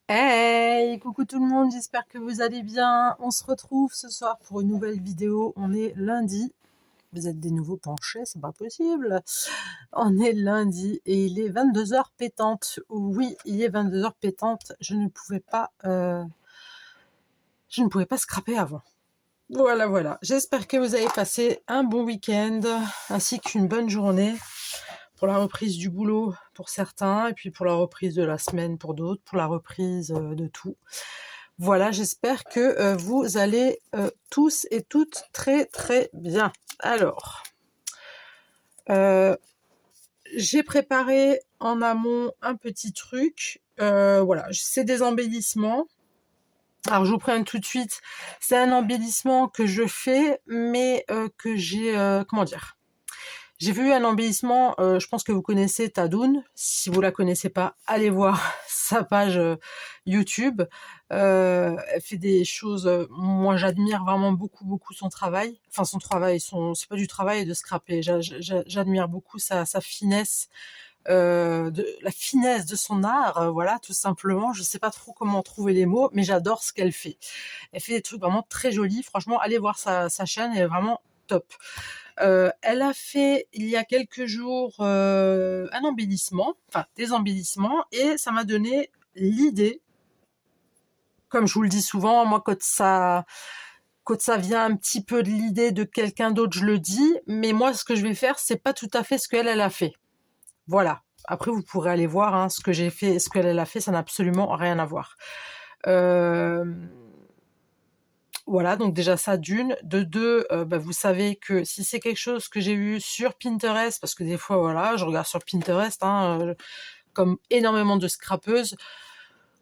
Hey, coucou tout le monde, j'espère que vous allez bien. On se retrouve ce soir pour une nouvelle vidéo. On est lundi. Vous êtes des nouveaux penchés, c'est pas possible. On est lundi et il est 22 heures pétantes. Oui, il est 22 heures pétantes. Je ne pouvais pas scraper avant. Voilà, voilà. J'espère que vous avez passé un bon week-end ainsi qu'une bonne journée pour la reprise du boulot pour certains, et puis pour la reprise de la semaine pour d'autres, pour la reprise de tout. Voilà, j'espère que vous allez tous et toutes très très bien. Alors, j'ai préparé en amont un petit truc. Voilà, c'est des embellissements. Alors, je vous préviens tout de suite, c'est un embellissement que je fais, mais que j'ai, comment dire, j'ai vu un embellissement, je pense que vous connaissez Tadoun. Si vous la connaissez pas, allez voir sa page YouTube. Elle fait des choses, moi j'admire vraiment beaucoup, beaucoup son travail. Enfin son travail, c'est pas du travail de scraper. J'admire beaucoup sa finesse, la finesse de son art, voilà, tout simplement. Je sais pas trop comment trouver les mots, mais j'adore ce qu'elle fait. Elle fait des trucs vraiment très jolis. Franchement, allez voir sa chaîne, elle est vraiment top. Elle a fait il y a quelques jours un embellissement, enfin des embellissements, et ça m'a donné l'idée, comme je vous le dis souvent, moi quand ça vient un petit peu de l'idée de quelqu'un d'autre, je le dis, mais moi ce que je vais faire, c'est pas tout à fait ce qu'elle a fait. Voilà. Après, vous pourrez aller voir hein, ce que j'ai fait et ce qu'elle a fait, ça n'a absolument rien à voir. Euh, Voilà, donc déjà ça d'une. De deux, vous savez que si c'est quelque chose que j'ai vu sur Pinterest, parce que des fois, voilà, je regarde sur Pinterest, hein, comme énormément de scrapeuses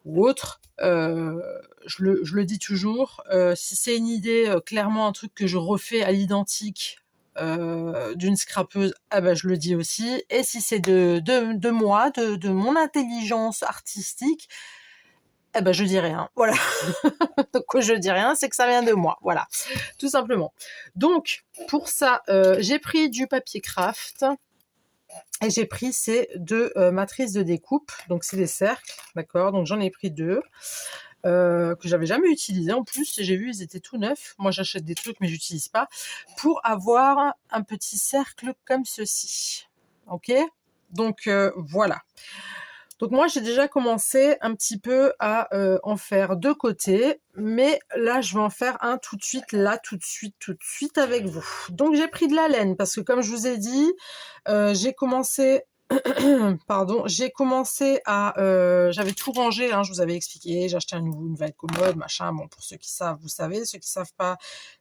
ou autres, je le dis toujours, si c'est une idée, clairement un truc que je refais à l'identique d'une scrapeuse, ah ben je le dis aussi. Et si c'est de moi, de mon intelligence artistique, eh ben je dis rien. Voilà. Donc quand je dis rien, c'est que ça vient de moi. Voilà, tout simplement. Donc pour ça, j'ai pris du papier craft et j'ai pris ces deux matrices de découpe. Donc c'est des cercles, d'accord. Donc j'en ai pris deux que j'avais jamais utilisés. En plus, j'ai vu ils étaient tout neufs. Moi j'achète des trucs mais j'utilise pas, pour avoir un petit cercle comme ceci. Ok. Donc voilà. Donc moi j'ai déjà commencé un petit peu à en faire deux côtés, mais là je vais en faire un tout de suite, là tout de suite avec vous. Donc j'ai pris de la laine parce que comme je vous ai dit, j'ai commencé, pardon, j'ai commencé à, j'avais tout rangé, hein, je vous avais expliqué, j'ai acheté une nouvelle commode, machin. Bon, pour ceux qui savent, vous savez, ceux qui savent pas,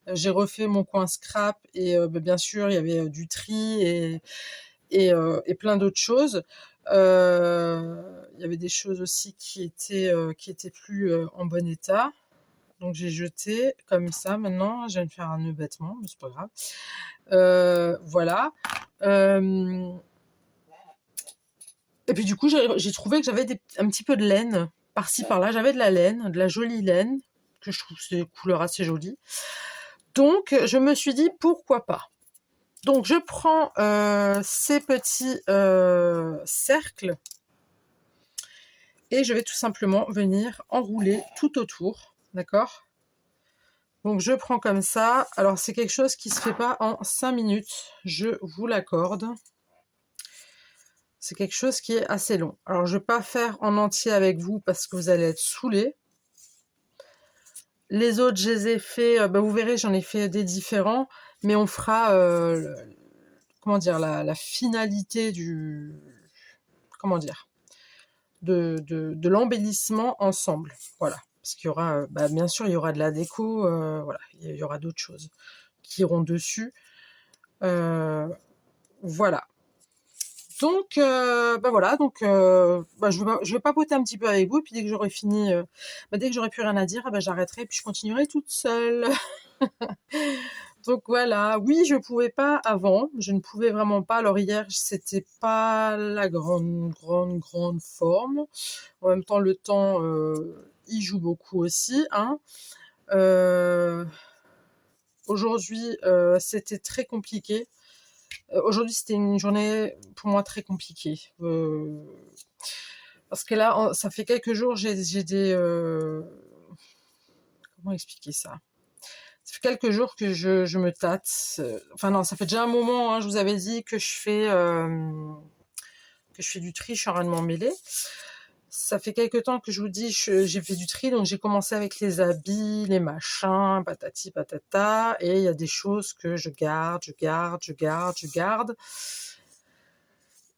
j'ai refait mon coin scrap et bien sûr il y avait du tri et plein d'autres choses. Il y avait des choses aussi qui étaient plus en bon état. Donc j'ai jeté comme ça maintenant. Je viens de faire un nœud bêtement, mais c'est pas grave. Voilà. Et puis du coup, j'ai trouvé que j'avais un petit peu de laine par-ci par-là. J'avais de la laine, de la jolie laine, que je trouve c'est des couleurs assez jolies. Donc je me suis dit pourquoi pas. Donc je prends ces petits cercles et je vais tout simplement venir enrouler tout autour, d'accord? Donc je prends comme ça. Alors c'est quelque chose qui se fait pas en 5 minutes, je vous l'accorde. C'est quelque chose qui est assez long. Alors je vais pas faire en entier avec vous parce que vous allez être saoulés. Les autres, je les ai fait, vous verrez, j'en ai fait des différents, mais on fera, comment dire, la finalité du, comment dire, de l'embellissement ensemble. Voilà. Parce qu'il y aura, bien sûr, il y aura de la déco, voilà, il y aura d'autres choses qui iront dessus. Voilà. Donc, voilà, donc je vais papoter un petit peu avec vous, et puis dès que j'aurai fini, dès que j'aurai plus rien à dire, j'arrêterai, et puis je continuerai toute seule. Donc voilà, oui, je pouvais pas avant, je ne pouvais vraiment pas. Alors hier, c'était pas la grande forme. En même temps, le temps, il joue beaucoup aussi, hein. Aujourd'hui, c'était très compliqué. Aujourd'hui, c'était une journée pour moi très compliquée. Parce que là, ça fait quelques jours, j'ai des... comment expliquer ça? Ça fait quelques jours que je me tâte. Enfin non, ça fait déjà un moment, hein, je vous avais dit que je fais du tri, je suis en train de m'en mêler. Ça fait quelques temps que je vous dis, j'ai fait du tri, donc j'ai commencé avec les habits, les machins, patati patata, et il y a des choses que je garde.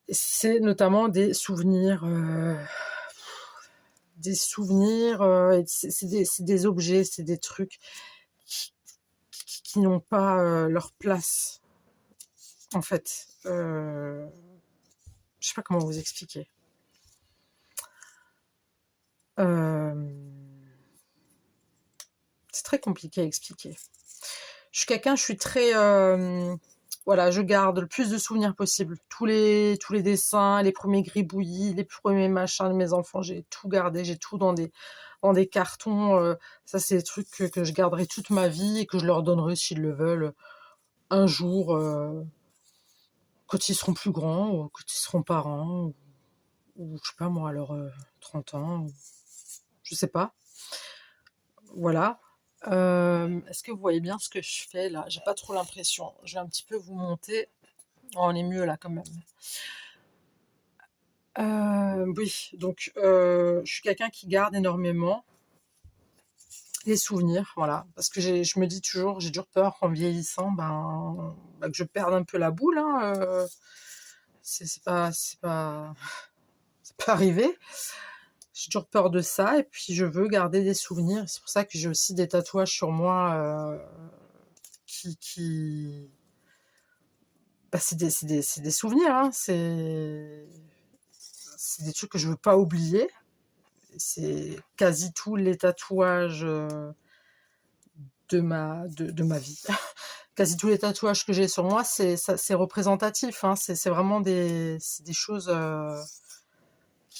C'est notamment des souvenirs, c'est des objets, c'est des trucs qui n'ont pas leur place, en fait. Je sais pas comment vous expliquer. C'est très compliqué à expliquer. Je suis très... voilà, je garde le plus de souvenirs possible. Tous les dessins, les premiers gribouillis, les premiers machins de mes enfants, j'ai tout gardé, j'ai tout dans des cartons. Ça, c'est des trucs que je garderai toute ma vie et que je leur donnerai s'ils le veulent un jour, quand ils seront plus grands, ou quand ils seront parents, ou je sais pas moi, à leurs 30 ans, ou, je sais pas. Voilà. Est-ce que vous voyez bien ce que je fais là? J'ai pas trop l'impression. Je vais un petit peu vous monter. Oh, on est mieux là quand même. Oui, donc je suis quelqu'un qui garde énormément les souvenirs, voilà. Parce que je me dis toujours, j'ai toujours peur qu'en vieillissant, que je perde un peu la boule, hein. Ça peut arriver. J'ai toujours peur de ça, et puis je veux garder des souvenirs. C'est pour ça que j'ai aussi des tatouages sur moi qui... c'est des souvenirs, hein. C'est des trucs que je veux pas oublier. C'est quasi tous les tatouages de ma vie. Quasi tous les tatouages que j'ai sur moi, c'est représentatif, hein. C'est vraiment des choses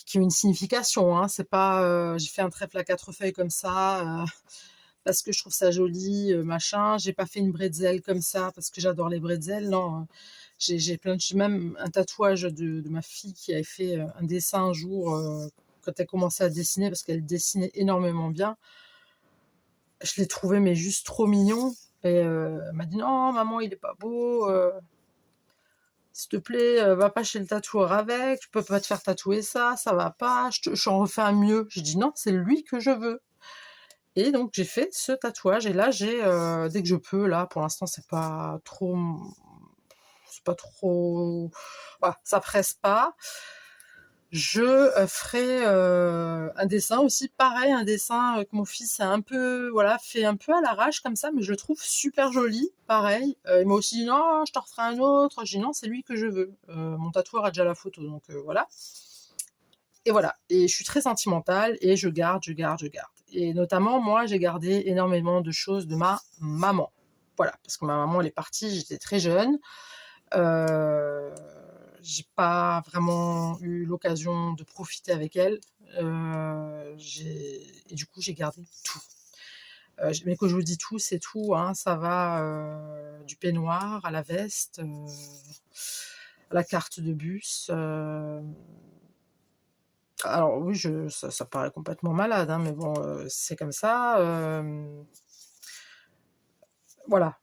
qui ont une signification, hein. C'est pas j'ai fait un trèfle à 4 feuilles comme ça parce que je trouve ça joli, machin. J'ai pas fait une bretzel comme ça parce que j'adore les bretzels, non. J'ai même un tatouage de ma fille qui avait fait un dessin un jour quand elle commençait à dessiner, parce qu'elle dessinait énormément bien. Je l'ai trouvé mais juste trop mignon, et elle m'a dit: «Non maman, il est pas beau, s'il te plaît, va pas chez le tatoueur avec, je peux pas te faire tatouer ça, ça va pas, j'en refais un mieux». J'ai dit: «Non, c'est lui que je veux». Et donc j'ai fait ce tatouage, et là j'ai, dès que je peux, là pour l'instant c'est pas trop, voilà, ça presse pas. Je ferai un dessin aussi, pareil, un dessin que mon fils a un peu, voilà, fait un peu à l'arrache comme ça, mais je le trouve super joli, pareil. Il m'a aussi dit: «Non, je t'en referai un autre». J'ai dit: «Non, c'est lui que je veux». Mon tatoueur a déjà la photo, donc voilà. Et voilà, et je suis très sentimentale, et je garde. Et notamment, moi, j'ai gardé énormément de choses de ma maman. Voilà, parce que ma maman, elle est partie, j'étais très jeune. Euh, j'ai pas vraiment eu l'occasion de profiter avec elle. Et du coup, j'ai gardé tout. Mais quand je vous dis tout, c'est tout, hein. Ça va du peignoir à la veste, à la carte de bus. Alors oui, ça paraît complètement malade, hein, mais bon, c'est comme ça. Voilà.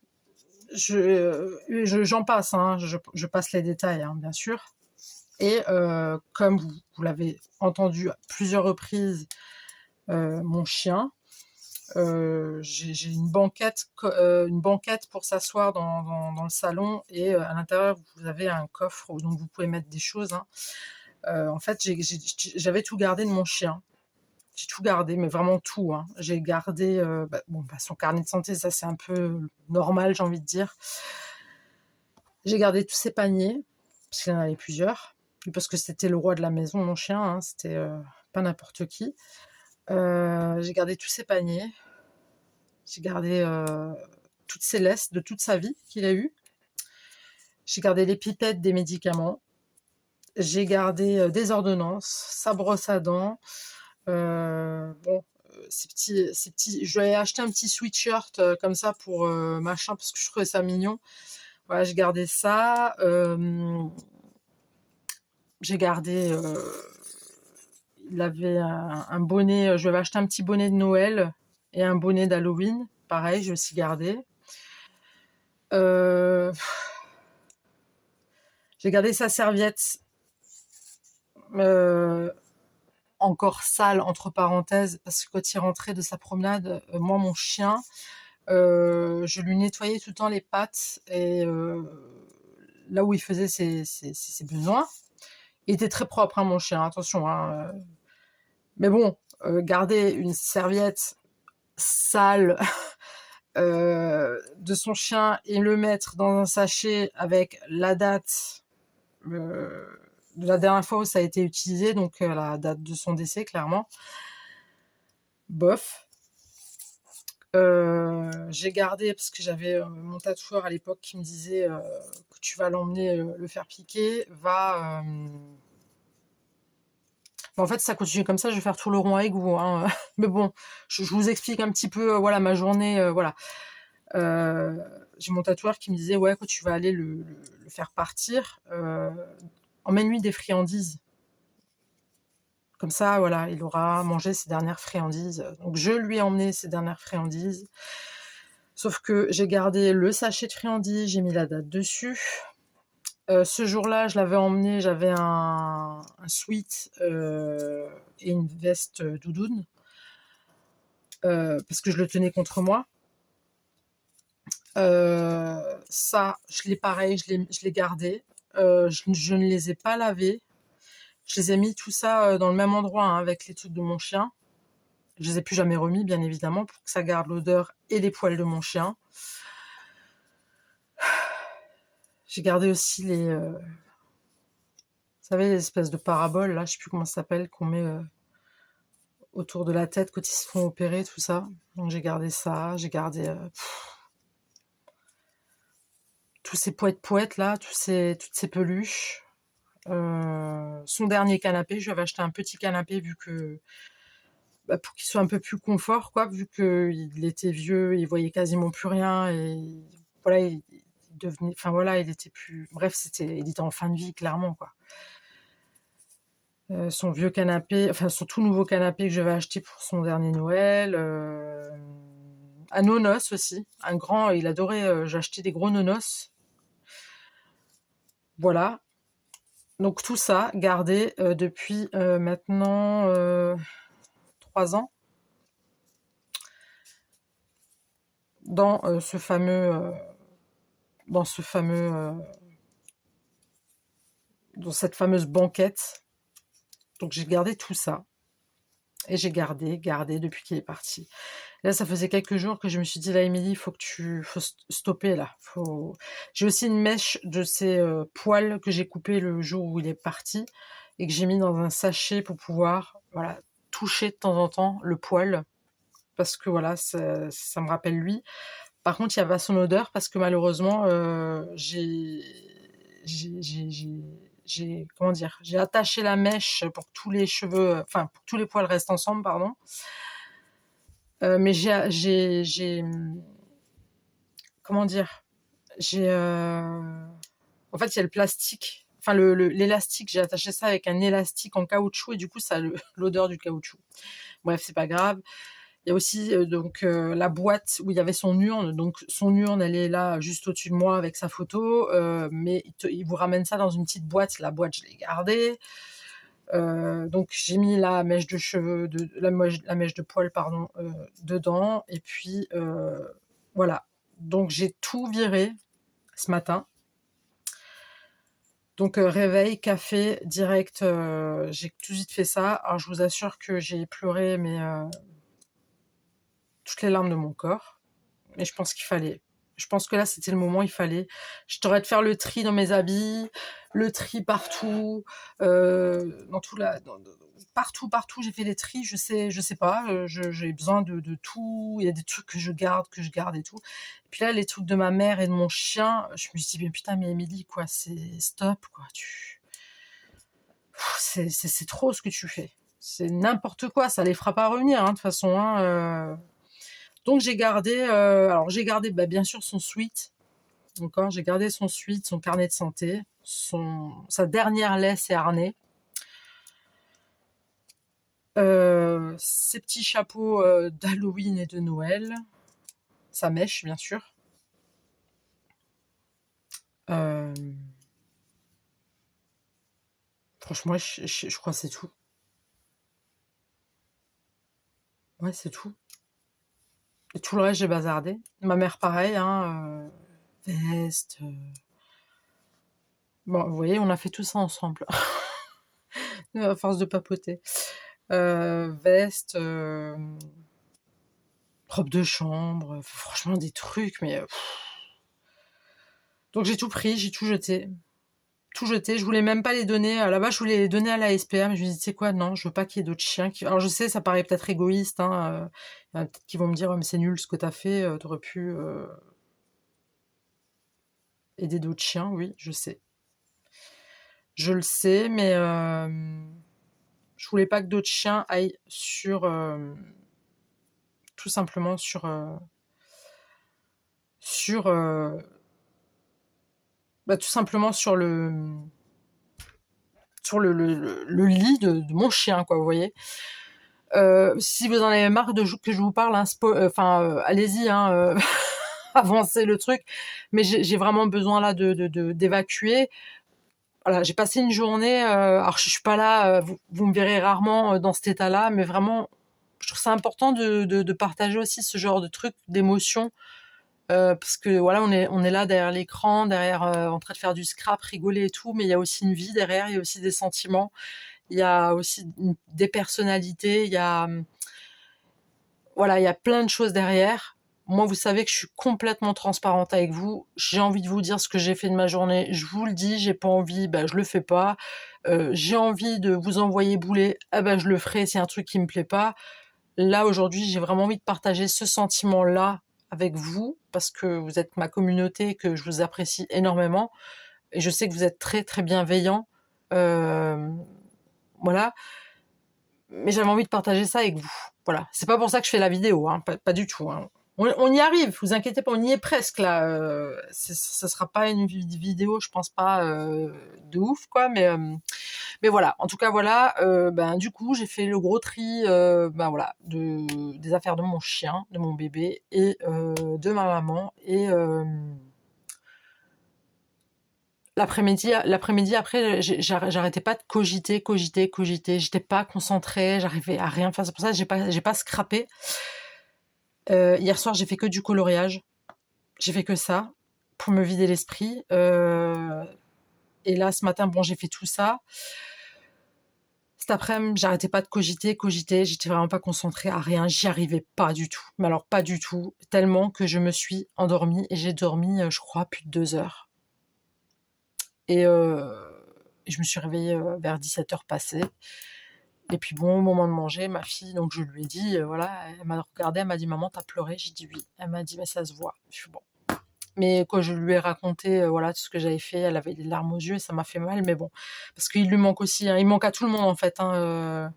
J'en passe, hein, je passe les détails, hein, bien sûr. Et comme vous l'avez entendu à plusieurs reprises, mon chien, j'ai une banquette pour s'asseoir dans le salon, et à l'intérieur, vous avez un coffre où donc vous pouvez mettre des choses, hein. En fait, j'avais tout gardé de mon chien. J'ai tout gardé, mais vraiment tout, hein. J'ai gardé son carnet de santé, ça c'est un peu normal, j'ai envie de dire. J'ai gardé tous ses paniers, parce qu'il en avait plusieurs, parce que c'était le roi de la maison, mon chien, hein, c'était pas n'importe qui. J'ai gardé tous ses paniers, j'ai gardé toutes ses laisses de toute sa vie qu'il a eues. J'ai gardé les pipettes des médicaments. J'ai gardé des ordonnances, sa brosse à dents. Ces petits, je lui ai acheté un petit sweatshirt comme ça pour machin, parce que je trouvais ça mignon. Voilà, j'ai gardé ça. J'ai gardé il avait un bonnet, je lui avais acheté un petit bonnet de Noël et un bonnet d'Halloween. Pareil, j'ai aussi gardé. Euh, j'ai gardé sa serviette, euh, encore sale, entre parenthèses, parce que quand il rentrait de sa promenade, moi, mon chien, je lui nettoyais tout le temps les pattes et là où il faisait ses besoins. Il était très propre, hein, mon chien, attention. Hein, mais bon, garder une serviette sale de son chien et le mettre dans un sachet avec la date de la dernière fois où ça a été utilisé, donc la date de son décès, clairement. Bof. J'ai gardé, parce que j'avais mon tatoueur à l'époque qui me disait que tu vas l'emmener le faire piquer, en fait, ça continue comme ça, je vais faire tout le rond avec vous. Hein. Mais bon, je vous explique un petit peu, voilà, ma journée, voilà. Euh, j'ai mon tatoueur qui me disait, ouais, quand tu vas aller le faire partir, emmène-lui des friandises. Comme ça, voilà, il aura mangé ses dernières friandises. Donc, je lui ai emmené ses dernières friandises. Sauf que j'ai gardé le sachet de friandises, j'ai mis la date dessus. Ce jour-là, je l'avais emmené, j'avais un sweat et une veste doudoune. Parce que je le tenais contre moi. Ça, je l'ai pareil, je l'ai gardé. Je ne les ai pas lavés. Je les ai mis tout ça dans le même endroit hein, avec les trucs de mon chien. Je les ai plus jamais remis, bien évidemment, pour que ça garde l'odeur et les poils de mon chien. J'ai gardé aussi vous savez, les espèces de paraboles, là, je sais plus comment ça s'appelle, qu'on met autour de la tête quand ils se font opérer, tout ça. Donc j'ai gardé ça, j'ai gardé tous ces poètes là, toutes ces peluches. Son dernier canapé, je lui avais acheté un petit canapé vu que pour qu'il soit un peu plus confort, quoi, vu qu'il était vieux, il voyait quasiment plus rien et voilà, il devenait, enfin voilà, il était plus, bref, il était en fin de vie clairement, quoi. Son vieux canapé, enfin son tout nouveau canapé que je vais acheter pour son dernier Noël. Un nonos aussi, un grand, il adorait, j'ai acheté des gros nonos. Voilà, donc tout ça gardé depuis maintenant 3 ans dans dans ce fameux, dans cette fameuse banquette. Donc j'ai gardé tout ça. Et j'ai gardé depuis qu'il est parti. Là, ça faisait quelques jours que je me suis dit, là, Émilie, il faut que faut stopper, là. J'ai aussi une mèche de ces poils que j'ai coupé le jour où il est parti et que j'ai mis dans un sachet pour pouvoir, voilà, toucher de temps en temps le poil. Parce que, voilà, ça me rappelle lui. Par contre, il y avait son odeur parce que malheureusement, comment dire, j'ai attaché la mèche pour que tous les cheveux, enfin pour que tous les poils restent ensemble, pardon. Mais comment dire, j'ai, en fait, il y a le plastique, enfin l'élastique, j'ai attaché ça avec un élastique en caoutchouc et du coup, ça a l'odeur du caoutchouc. Bref, c'est pas grave. Il y a aussi donc la boîte où il y avait son urne. Donc son urne, elle est là juste au-dessus de moi avec sa photo, mais il vous ramène ça dans une petite boîte. La boîte, je l'ai gardée. Donc j'ai mis la mèche de cheveux, la mèche de poils, pardon, dedans. Et puis voilà. Donc j'ai tout viré ce matin. Donc réveil, café, direct. J'ai tout de suite fait ça. Alors je vous assure que j'ai pleuré, mais toutes les larmes de mon corps. Et je pense qu'il fallait. Je pense que là, c'était le moment, il fallait. Je t'aurais de faire le tri dans mes habits, le tri partout, dans tout partout, j'ai fait des tris, je sais pas, j'ai besoin de tout. Il y a des trucs que je garde et tout. Et puis là, les trucs de ma mère et de mon chien, je me suis dit, mais putain, mais Émilie, quoi, c'est stop, quoi, c'est trop ce que tu fais. C'est n'importe quoi, ça les fera pas revenir, hein, de toute façon, hein. Donc j'ai gardé bien sûr son suite, encore, j'ai gardé son suite, son carnet de santé, sa dernière laisse et harnais. Ses petits chapeaux d'Halloween et de Noël. Sa mèche, bien sûr. Euh, Franchement, je crois que c'est tout. Ouais, c'est tout. Et tout le reste, j'ai bazardé. Ma mère, pareil, hein. Veste. Bon, vous voyez, on a fait tout ça ensemble, à force de papoter. Veste, robe de chambre, franchement des trucs, mais donc j'ai tout pris, j'ai tout jeté. Tout jeté, je voulais même pas les donner. À la base, je voulais les donner à la SPA, mais je me dis, tu sais quoi, non, je veux pas qu'il y ait d'autres chiens. Alors je sais, ça paraît peut-être égoïste, hein. Il y en a peut-être qui vont me dire, oh, mais c'est nul ce que t'as fait, t'aurais pu aider d'autres chiens, oui, je sais. Je le sais, mais je voulais pas que d'autres chiens aillent sur, tout simplement sur, bah, tout simplement sur le lit de mon chien, quoi, vous voyez. Si vous en avez marre que je vous parle, hein, allez-y, hein, avancez le truc. Mais j'ai vraiment besoin là d'évacuer. Voilà, j'ai passé une journée. Alors je suis pas là, vous me verrez rarement dans cet état-là, mais vraiment, je trouve ça important de partager aussi ce genre de trucs, d'émotions. Parce que voilà, on est là derrière l'écran, derrière, en train de faire du scrap, rigoler et tout, mais il y a aussi une vie derrière, il y a aussi des sentiments, il y a aussi des personnalités, voilà, il y a plein de choses derrière. Moi, vous savez que je suis complètement transparente avec vous. J'ai envie de vous dire ce que j'ai fait de ma journée. Je vous le dis, j'ai pas envie, bah, je le fais pas. J'ai envie de vous envoyer bouler, ah bah, je le ferai, c'est un truc qui me plaît pas. Là, aujourd'hui, j'ai vraiment envie de partager ce sentiment-là avec vous, parce que vous êtes ma communauté, que je vous apprécie énormément. Et je sais que vous êtes très, très bienveillants. Euh, voilà. Mais j'avais envie de partager ça avec vous. Voilà. C'est pas pour ça que je fais la vidéo, hein. Pas du tout, hein. On y arrive, vous inquiétez pas, on y est presque là. Ça sera pas une vidéo, je pense pas de ouf, quoi, mais voilà. En tout cas, voilà. Ben du coup, j'ai fait le gros tri, ben voilà, des affaires de mon chien, de mon bébé et de ma maman. Et l'après-midi après, j'arrêtais pas de cogiter. J'étais pas concentrée, j'arrivais à rien faire. C'est pour ça que j'ai pas scrappé. Hier soir, j'ai fait que du coloriage. J'ai fait que ça pour me vider l'esprit. Et là, ce matin, bon, j'ai fait tout ça. Cet après-midi, j'arrêtais pas de cogiter. J'étais vraiment pas concentrée à rien. J'y arrivais pas du tout. Mais alors, pas du tout. Tellement que je me suis endormie et j'ai dormi, je crois, plus de 2 heures. Et je me suis réveillée vers 17 heures passées. Et puis bon, au moment de manger, ma fille, donc je lui ai dit, voilà, elle m'a regardée, elle m'a dit, maman, t'as pleuré? J'ai dit oui. Elle m'a dit, mais ça se voit. Je suis bon. Mais quand je lui ai raconté, voilà, tout ce que j'avais fait, elle avait des larmes aux yeux et ça m'a fait mal, mais bon. Parce qu'il lui manque aussi, hein, il manque à tout le monde en fait, hein,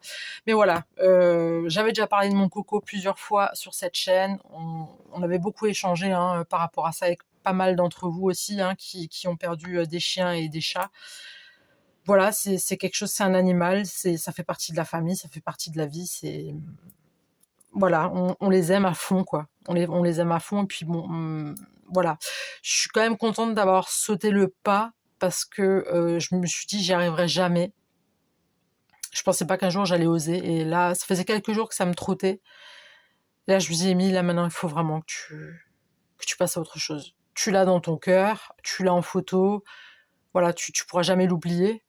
mais voilà, j'avais déjà parlé de mon coco plusieurs fois sur cette chaîne. On avait beaucoup échangé, hein, par rapport à ça avec pas mal d'entre vous aussi, hein, qui ont perdu des chiens et des chats. Voilà, c'est quelque chose, c'est un animal, ça fait partie de la famille, ça fait partie de la vie, voilà, on les aime à fond, quoi. On les aime à fond, et puis bon, voilà. Je suis quand même contente d'avoir sauté le pas, parce que je me suis dit, j'y arriverai jamais. Je pensais pas qu'un jour j'allais oser, et là, ça faisait quelques jours que ça me trottait. Là, je me dis, Émilie, là maintenant, il faut vraiment que tu passes à autre chose. Tu l'as dans ton cœur, tu l'as en photo, voilà, tu pourras jamais l'oublier.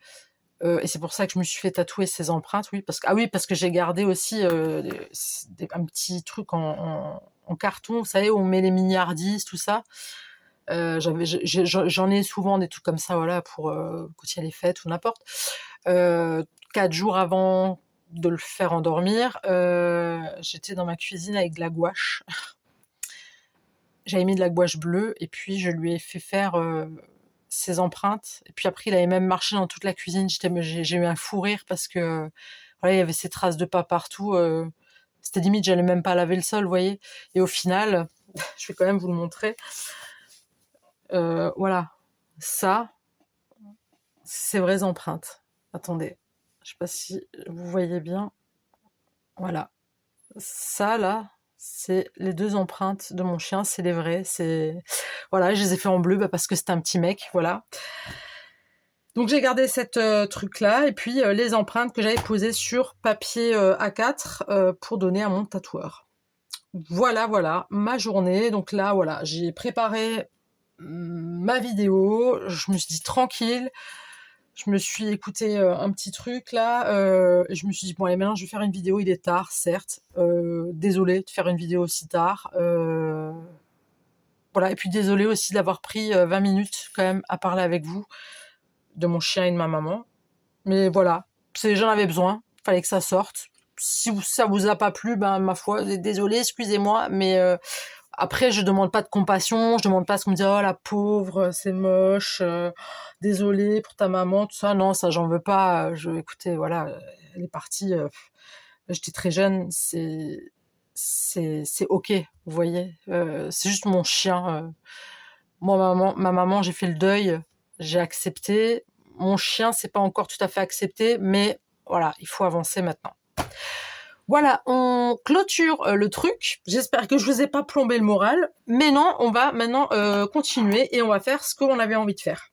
Et c'est pour ça que je me suis fait tatouer ces empreintes, oui, parce que j'ai gardé aussi un petit truc en carton, vous savez, où on met les mini-hardies, tout ça. J'en ai souvent des trucs comme ça, voilà, pour quand il y a les fêtes ou n'importe. 4 jours avant de le faire endormir, j'étais dans ma cuisine avec de la gouache. J'avais mis de la gouache bleue, et puis je lui ai fait faire ses empreintes. Et puis après, il avait même marché dans toute la cuisine. J'ai eu un fou rire, parce que voilà, il y avait ces traces de pas partout. C'était limite, j'allais même pas laver le sol, vous voyez. Et au final, je vais quand même vous le montrer. Voilà, ça, c'est vraies empreintes. Attendez, je sais pas si vous voyez bien. Voilà. Ça, là, c'est les 2 empreintes de mon chien, c'est les vraies. Voilà, je les ai fait en bleu parce que c'est un petit mec, voilà. Donc j'ai gardé cette truc-là, et puis les empreintes que j'avais posées sur papier A4 pour donner à mon tatoueur. Voilà, ma journée. Donc là, voilà, j'ai préparé ma vidéo, je me suis dit tranquille, je me suis écouté un petit truc là, je me suis dit bon allez maintenant je vais faire une vidéo, il est tard certes, désolée de faire une vidéo aussi tard, voilà, et puis désolée aussi d'avoir pris 20 minutes quand même à parler avec vous de mon chien et de ma maman, mais voilà, j'en avais besoin, fallait que ça sorte. Si ça vous a pas plu, ben ma foi, désolée, excusez-moi, mais après, je demande pas de compassion, je demande pas à ce qu'on me dise oh la pauvre, c'est moche, désolé pour ta maman, tout ça. Non, ça j'en veux pas. Écoutez, voilà, elle est partie. J'étais très jeune, c'est ok, vous voyez. C'est juste mon chien. Moi, ma maman, j'ai fait le deuil, j'ai accepté. Mon chien, c'est pas encore tout à fait accepté, mais voilà, il faut avancer maintenant. Voilà, on clôture le truc. J'espère que je vous ai pas plombé le moral. Mais non, on va maintenant continuer et on va faire ce qu'on avait envie de faire.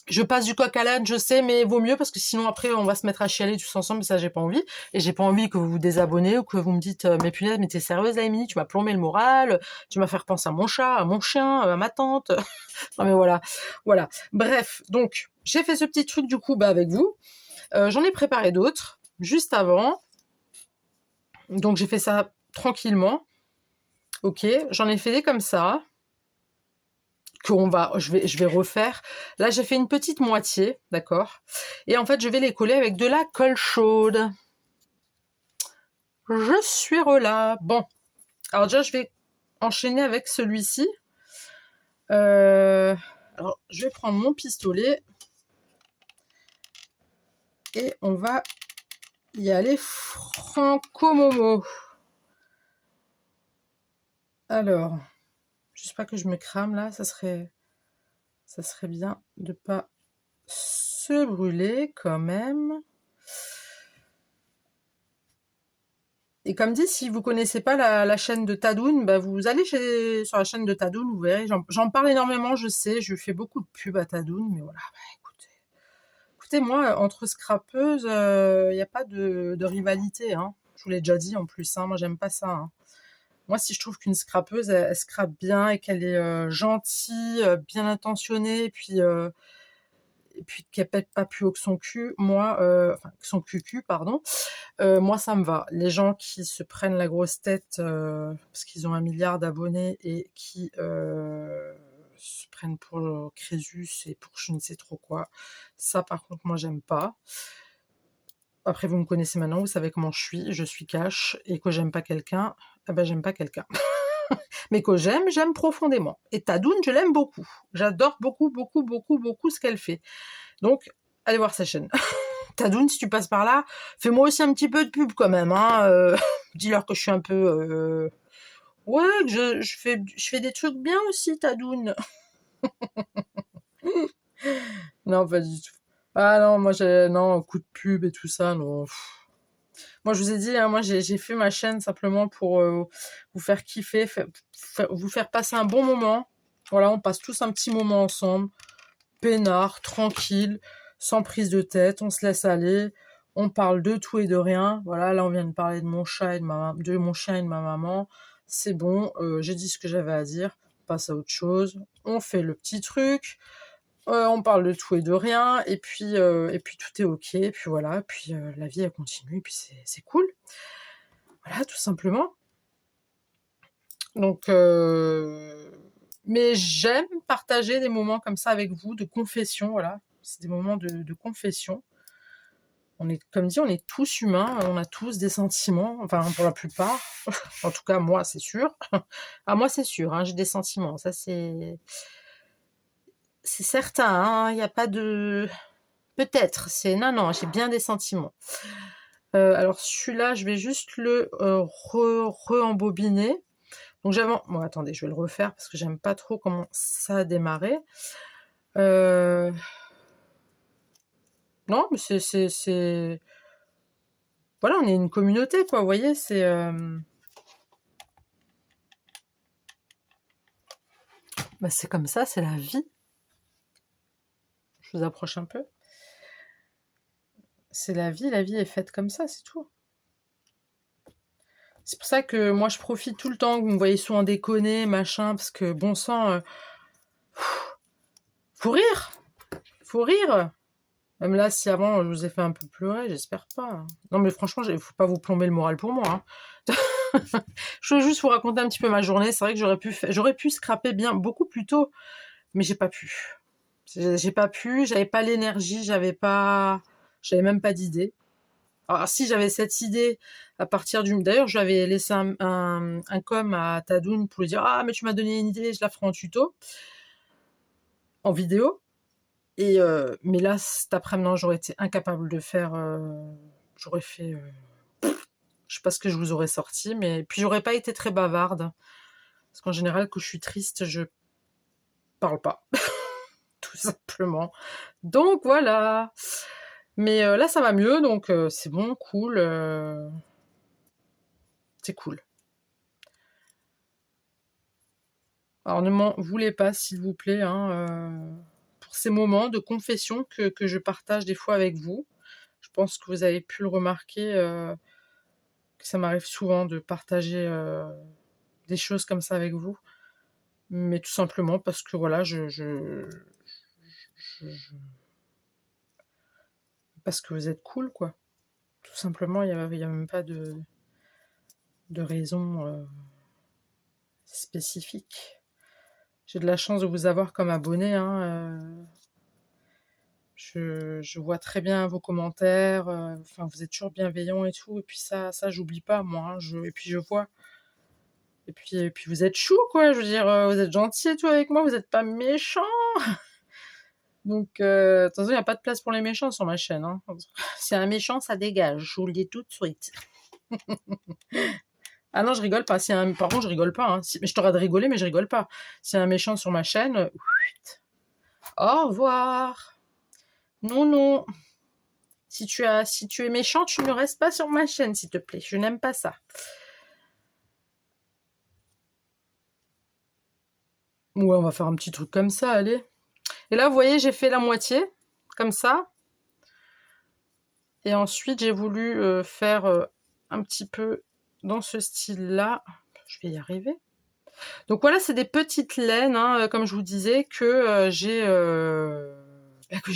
Je passe du coq à l'âne, je sais, mais vaut mieux parce que sinon après on va se mettre à chialer tous ensemble et ça j'ai pas envie. Et j'ai pas envie que vous vous désabonnez ou que vous me dites mais punaise, mais t'es sérieuse Amy, tu m'as plombé le moral, tu m'as fait repenser à mon chat, à mon chien, à ma tante. Non mais voilà. Bref, donc j'ai fait ce petit truc du coup avec vous. J'en ai préparé d'autres juste avant. Donc j'ai fait ça tranquillement. Ok, j'en ai fait des comme ça. Je vais refaire. Là, j'ai fait une petite moitié, d'accord. Et en fait, je vais les coller avec de la colle chaude. Je suis relâ. Bon, alors déjà, je vais enchaîner avec celui-ci. Alors, je vais prendre mon pistolet et on va y aller franco momo. Alors, juste pas que je me crame là, ça serait bien de pas se brûler quand même. Et comme dit, si vous connaissez pas la chaîne de Tadoun, bah vous allez sur la chaîne de Tadoun, vous verrez, j'en parle énormément, je sais, je fais beaucoup de pubs à Tadoun, mais voilà, bah, écoutez, moi, entre scrapeuses, il n'y a pas de rivalité, hein. Je vous l'ai déjà dit en plus, hein, moi j'aime pas ça, hein. Moi, si je trouve qu'une scrapeuse, elle scrape bien et qu'elle est gentille, bien intentionnée, et puis qu'elle pète pas plus haut que son cul, moi, enfin, que son cucu, pardon, moi, ça me va. Les gens qui se prennent la grosse tête parce qu'ils ont 1 milliard d'abonnés et qui se prennent pour Crésus et pour je ne sais trop quoi, ça, par contre, moi, j'aime pas. Après, vous me connaissez maintenant, vous savez comment je suis cash, et que j'aime pas quelqu'un, eh ben, j'aime pas quelqu'un. Mais que j'aime profondément. Et Tadoun, je l'aime beaucoup. J'adore beaucoup, beaucoup, beaucoup, beaucoup ce qu'elle fait. Donc, allez voir sa chaîne. Tadoun, si tu passes par là, fais-moi aussi un petit peu de pub quand même, hein. Dis-leur que je suis un peu... Ouais, que je fais des trucs bien aussi, Tadoun. Non, pas du tout. Ah non, moi, non, coup de pub et tout ça, non. Moi, je vous ai dit, hein, moi, j'ai fait ma chaîne simplement pour vous faire kiffer, vous faire passer un bon moment. Voilà, on passe tous un petit moment ensemble, peinard, tranquille, sans prise de tête, on se laisse aller, on parle de tout et de rien. Voilà, là, on vient de parler de mon chat et de mon chien et de ma maman. C'est bon, j'ai dit ce que j'avais à dire, on passe à autre chose. On fait le petit truc. On parle de tout et de rien, et puis tout est ok, et puis voilà, puis la vie elle continue, et puis c'est cool. Voilà, tout simplement. Donc, mais j'aime partager des moments comme ça avec vous, de confession, voilà. C'est des moments de confession. On est, comme dit, on est tous humains, on a tous des sentiments, enfin pour la plupart. En tout cas, moi, c'est sûr. Ah, moi, c'est sûr, hein, j'ai des sentiments. Ça, c'est certain, hein, il n'y a pas de... Peut-être, non, j'ai bien des sentiments. Alors celui-là, je vais juste le re-embobiner. Donc bon, attendez, je vais le refaire parce que j'aime pas trop comment ça a démarré. Non, mais voilà, on est une communauté, quoi, vous voyez, bah, c'est comme ça, c'est la vie. Je vous approche un peu. C'est la vie est faite comme ça, c'est tout. C'est pour ça que moi, je profite tout le temps, que vous me voyez souvent déconner, machin, parce que bon sang, faut rire, faut rire. Même là, si avant, je vous ai fait un peu pleurer, j'espère pas. Non, mais franchement, faut pas vous plomber le moral pour moi, hein. Je veux juste vous raconter un petit peu ma journée. C'est vrai que j'aurais pu scraper bien beaucoup plus tôt, mais j'ai pas pu. J'ai pas pu, j'avais pas l'énergie, j'avais même pas d'idée. Alors si j'avais cette idée à partir du... D'ailleurs, je lui avais laissé un com à Tadoun pour lui dire «Ah, mais tu m'as donné une idée, je la ferai en tuto, en vidéo». Mais là, cet après-midi, j'aurais été incapable de faire... j'aurais fait... je sais pas ce que je vous aurais sorti, mais puis j'aurais pas été très bavarde. Parce qu'en général, quand je suis triste, je parle pas. Tout simplement. Donc voilà. Mais là, ça va mieux, donc c'est bon, cool. C'est cool. Alors ne m'en voulez pas, s'il vous plaît, hein, pour ces moments de confession que je partage des fois avec vous. Je pense que vous avez pu le remarquer, que ça m'arrive souvent de partager des choses comme ça avec vous. Mais tout simplement parce que voilà, parce que vous êtes cool, quoi. Tout simplement, il y a même pas de raison spécifique. J'ai de la chance de vous avoir comme abonné, hein. Je vois très bien vos commentaires. Enfin, vous êtes toujours bienveillants et tout. Et puis ça j'oublie pas, moi, hein. Et puis je vois. Et puis vous êtes chou, quoi. Je veux dire, vous êtes gentils et tout avec moi. Vous n'êtes pas méchants. Donc, attention, il n'y a pas de place pour les méchants sur ma chaîne, hein. Si un méchant, ça dégage. Je vous le dis tout de suite. Ah non, je rigole pas. Par contre, je rigole pas, hein. Mais je t'aurais de rigoler, mais je rigole pas. S'il y a un méchant sur ma chaîne, au revoir. Non, non. Si tu es méchant, tu ne restes pas sur ma chaîne, s'il te plaît. Je n'aime pas ça. Ouais, on va faire un petit truc comme ça, allez. Et là, vous voyez, j'ai fait la moitié, comme ça. Et ensuite, j'ai voulu faire un petit peu dans ce style-là. Je vais y arriver. Donc voilà, c'est des petites laines, hein, comme je vous disais, que j'ai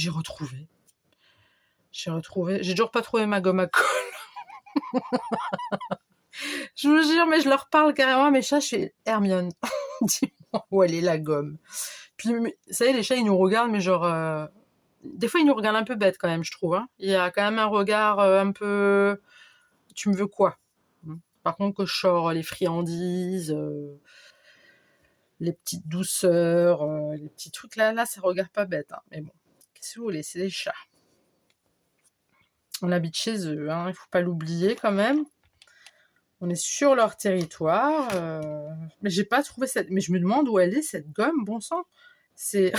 retrouvées. J'ai toujours pas trouvé ma gomme à colle. Je vous jure, mais je leur parle carrément à mes chats. Je fais Hermione, dis-moi où elle est la gomme. Puis, vous savez, les chats, ils nous regardent, mais genre... des fois, ils nous regardent un peu bête quand même, je trouve, hein. Il y a quand même un regard un peu... Tu me veux quoi? Par contre, que je sors les friandises, les petites douceurs, les petits trucs, là, ça regarde pas bête, hein. Mais bon, qu'est-ce que vous voulez, c'est des chats. On habite chez eux, hein, il faut pas l'oublier quand même. On est sur leur territoire. Mais j'ai pas trouvé cette... Mais je me demande où elle est, cette gomme, bon sang. C'est...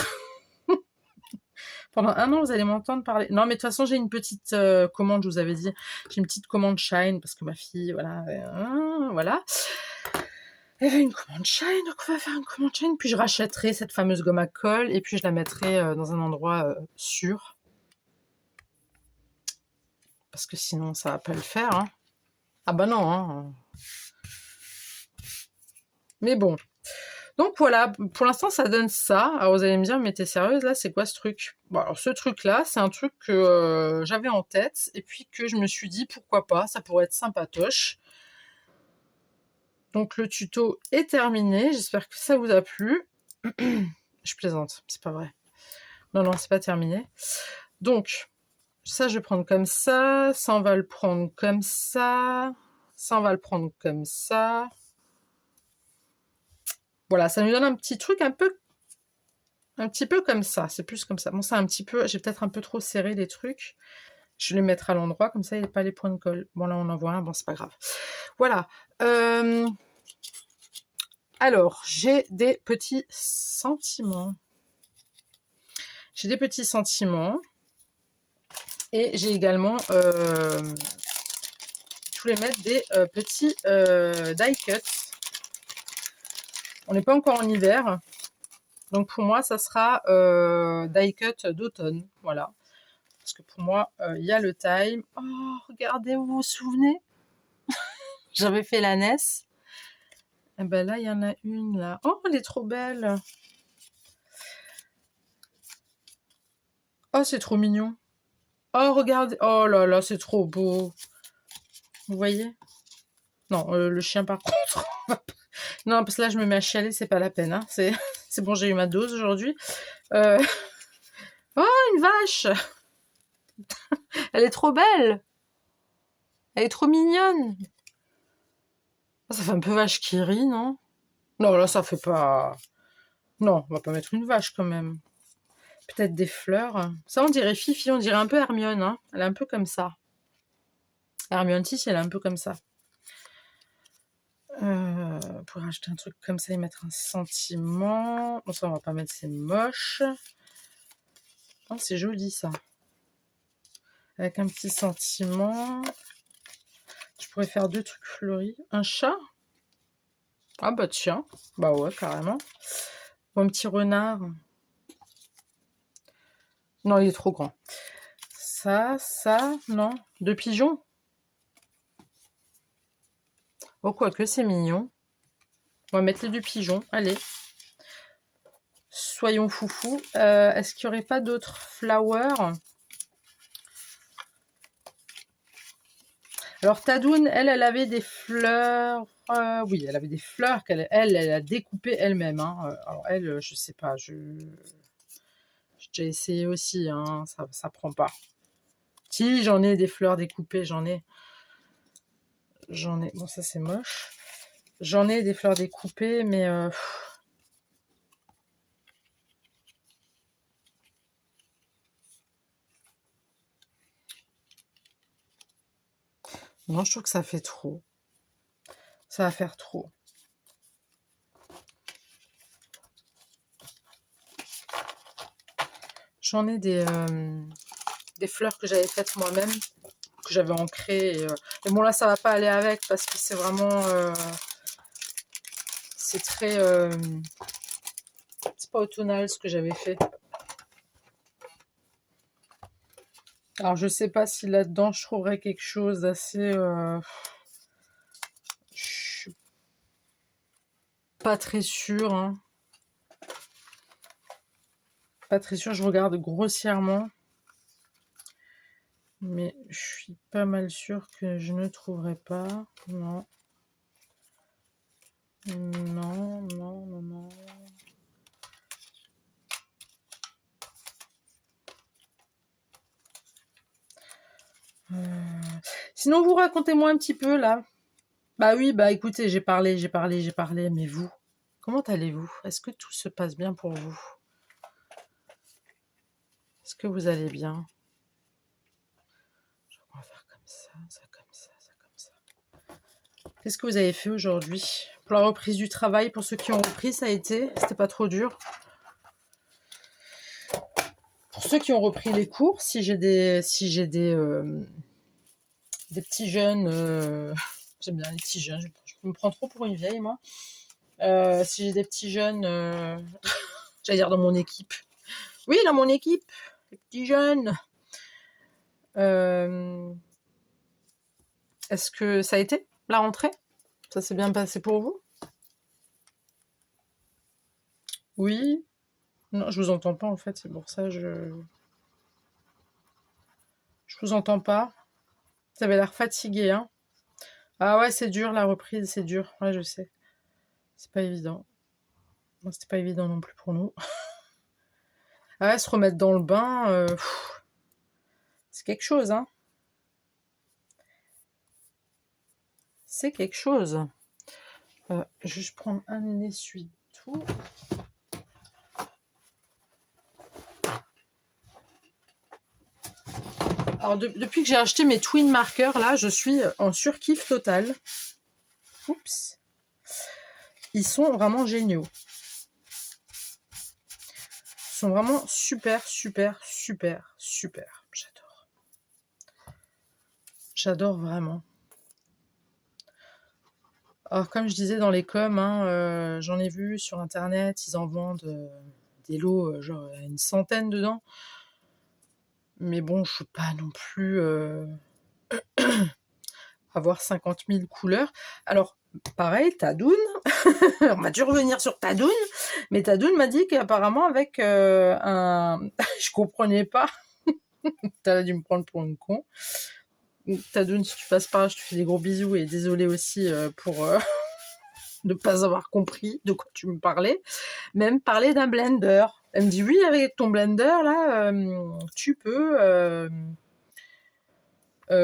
Pendant un an, vous allez m'entendre parler. Non, mais de toute façon, j'ai une petite commande, je vous avais dit. J'ai une petite commande Shine, parce que ma fille, voilà. Voilà. Elle a une commande Shine, donc on va faire une commande Shine. Puis je rachèterai cette fameuse gomme à colle, et puis je la mettrai dans un endroit sûr. Parce que sinon, ça va pas le faire, hein. Ah bah non, hein. Mais bon. Donc voilà, pour l'instant ça donne ça. Alors vous allez me dire, mais t'es sérieuse là, c'est quoi ce truc? Bon, alors ce truc là, c'est un truc que j'avais en tête et puis que je me suis dit pourquoi pas, ça pourrait être sympatoche. Donc le tuto est terminé, j'espère que ça vous a plu. Je plaisante, c'est pas vrai. Non, non, c'est pas terminé. Donc, ça je vais prendre comme ça on va le prendre comme ça on va le prendre comme ça. Voilà, ça nous donne un petit truc un petit peu comme ça, c'est plus comme ça. Bon, c'est un petit peu, j'ai peut-être un peu trop serré les trucs. Je vais les mettre à l'endroit, comme ça il n'y a pas les points de colle. Bon, là on en voit un, bon, c'est pas grave. Voilà. Alors, j'ai des petits sentiments. J'ai des petits sentiments. Et j'ai également je voulais mettre des petits die cuts. On n'est pas encore en hiver. Donc pour moi, ça sera die cut d'automne. Voilà. Parce que pour moi, il y a le time. Oh, regardez, vous vous souvenez? J'avais fait la NES. Et ben là, il y en a une là. Oh, elle est trop belle. Oh, c'est trop mignon. Oh, regardez. Oh là là, c'est trop beau. Vous voyez? Non, le chien par contre. Non, parce que là, je me mets à chialer, c'est pas la peine. Hein. C'est bon, j'ai eu ma dose aujourd'hui. Oh, une vache! Elle est trop belle! Elle est trop mignonne! Ça fait un peu vache qui rit, non? Non, là, ça fait pas... Non, on va pas mettre une vache quand même. Peut-être des fleurs. Ça, on dirait Fifi, on dirait un peu Hermione. Hein. Elle est un peu comme ça. Hermione 6, elle est un peu comme ça. Pour acheter un truc comme ça et mettre un sentiment. Bon, ça, on va pas mettre, c'est moche. Oh, c'est joli, ça. Avec un petit sentiment. Je pourrais faire 2 trucs fleuris. Un chat? Ah bah tiens. Bah ouais, carrément. Ou un petit renard. Non, il est trop grand. Ça, non. 2 pigeons? Oh, quoique, c'est mignon. On va mettre les 2 pigeons. Allez. Soyons foufous. Est-ce qu'il n'y aurait pas d'autres flowers? Alors, Tadoun, elle avait des fleurs. Oui, elle avait des fleurs qu'elle elle a découpées elle-même. Hein. Alors, elle, je sais pas. J'ai déjà essayé aussi. Hein. Ça prend pas. Si, j'en ai des fleurs découpées. J'en ai. Bon, ça, c'est moche. J'en ai des fleurs découpées, mais... Non, je trouve que ça fait trop. Ça va faire trop. J'en ai des fleurs que j'avais faites moi-même, que j'avais ancrées. Et bon, là, ça va pas aller avec parce que c'est vraiment... c'est très... c'est pas automnal ce que j'avais fait. Alors, je sais pas si là-dedans, je trouverais quelque chose d'assez... je suis pas très sûre. Hein. Pas très sûre, je regarde grossièrement. Mais je suis pas mal sûre que je ne trouverai pas. Non. Non, non, non, non. Sinon, vous racontez-moi un petit peu, là. Bah oui, bah écoutez, j'ai parlé, mais vous, comment allez-vous? Est-ce que tout se passe bien pour vous? Est-ce que vous allez bien? On va faire comme ça, ça comme ça, ça comme ça. Qu'est-ce que vous avez fait aujourd'hui? Pour la reprise du travail, pour ceux qui ont repris, ça a été? C'était pas trop dur? Pour ceux qui ont repris les cours, si j'ai des petits jeunes, j'aime bien les petits jeunes, je me prends trop pour une vieille, moi. Si j'ai des petits jeunes, j'allais dire dans mon équipe. Oui, dans mon équipe, les petits jeunes. Est-ce que ça a été la rentrée? Ça s'est bien passé pour vous? Oui? Non, je vous entends pas en fait, c'est pour ça je vous entends pas. Vous avez l'air fatigué, hein? Ah ouais, c'est dur la reprise, c'est dur. Ouais, je sais. C'est pas évident. Moi, c'était pas évident non plus pour nous. Ah ouais, se remettre dans le bain, c'est quelque chose, hein? C'est quelque chose. Juste prendre un essuie-tout. Alors, depuis que j'ai acheté mes Twin Markers, là, je suis en surkiff total. Oups. Ils sont vraiment géniaux. Ils sont vraiment super, super, super, super. J'adore. J'adore vraiment. Alors, comme je disais dans les coms, hein, j'en ai vu sur internet, ils en vendent des lots, genre une centaine dedans. Mais bon, je ne veux pas non plus avoir 50 000 couleurs. Alors, pareil, Tadoun, on va dû revenir sur Tadoun, mais Tadoun m'a dit qu'apparemment avec un... je comprenais pas, t'as dû me prendre pour une con. Tadoun, si tu passes par là, je te fais des gros bisous et désolé aussi pour ne pas avoir compris de quoi tu me parlais. Même parler d'un blender. Elle me dit oui, avec ton blender là, tu peux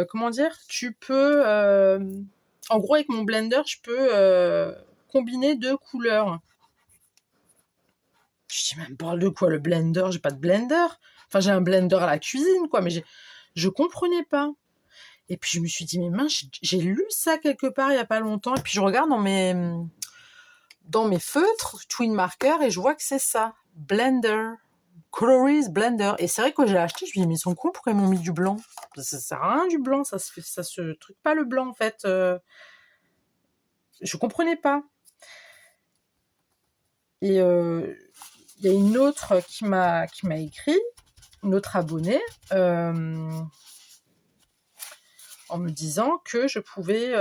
comment dire, tu peux en gros avec mon blender, je peux combiner 2 couleurs. Je dis mais elle me parle de quoi le blender? J'ai pas de blender. Enfin j'ai un blender à la cuisine quoi, mais je comprenais pas. Et puis je me suis dit mais mince, j'ai lu ça quelque part il y a pas longtemps et puis je regarde dans mes feutres Twin Marker et je vois que c'est ça, blender. Coloris Blender. Et c'est vrai que quand j'ai acheté, je me dis, mais ils sont cons, pourquoi ils m'ont mis du blanc? Ça sert à rien du blanc, ça se truc pas le blanc en fait. Je comprenais pas. Et il y a une autre qui m'a écrit, une autre abonnée, en me disant que je pouvais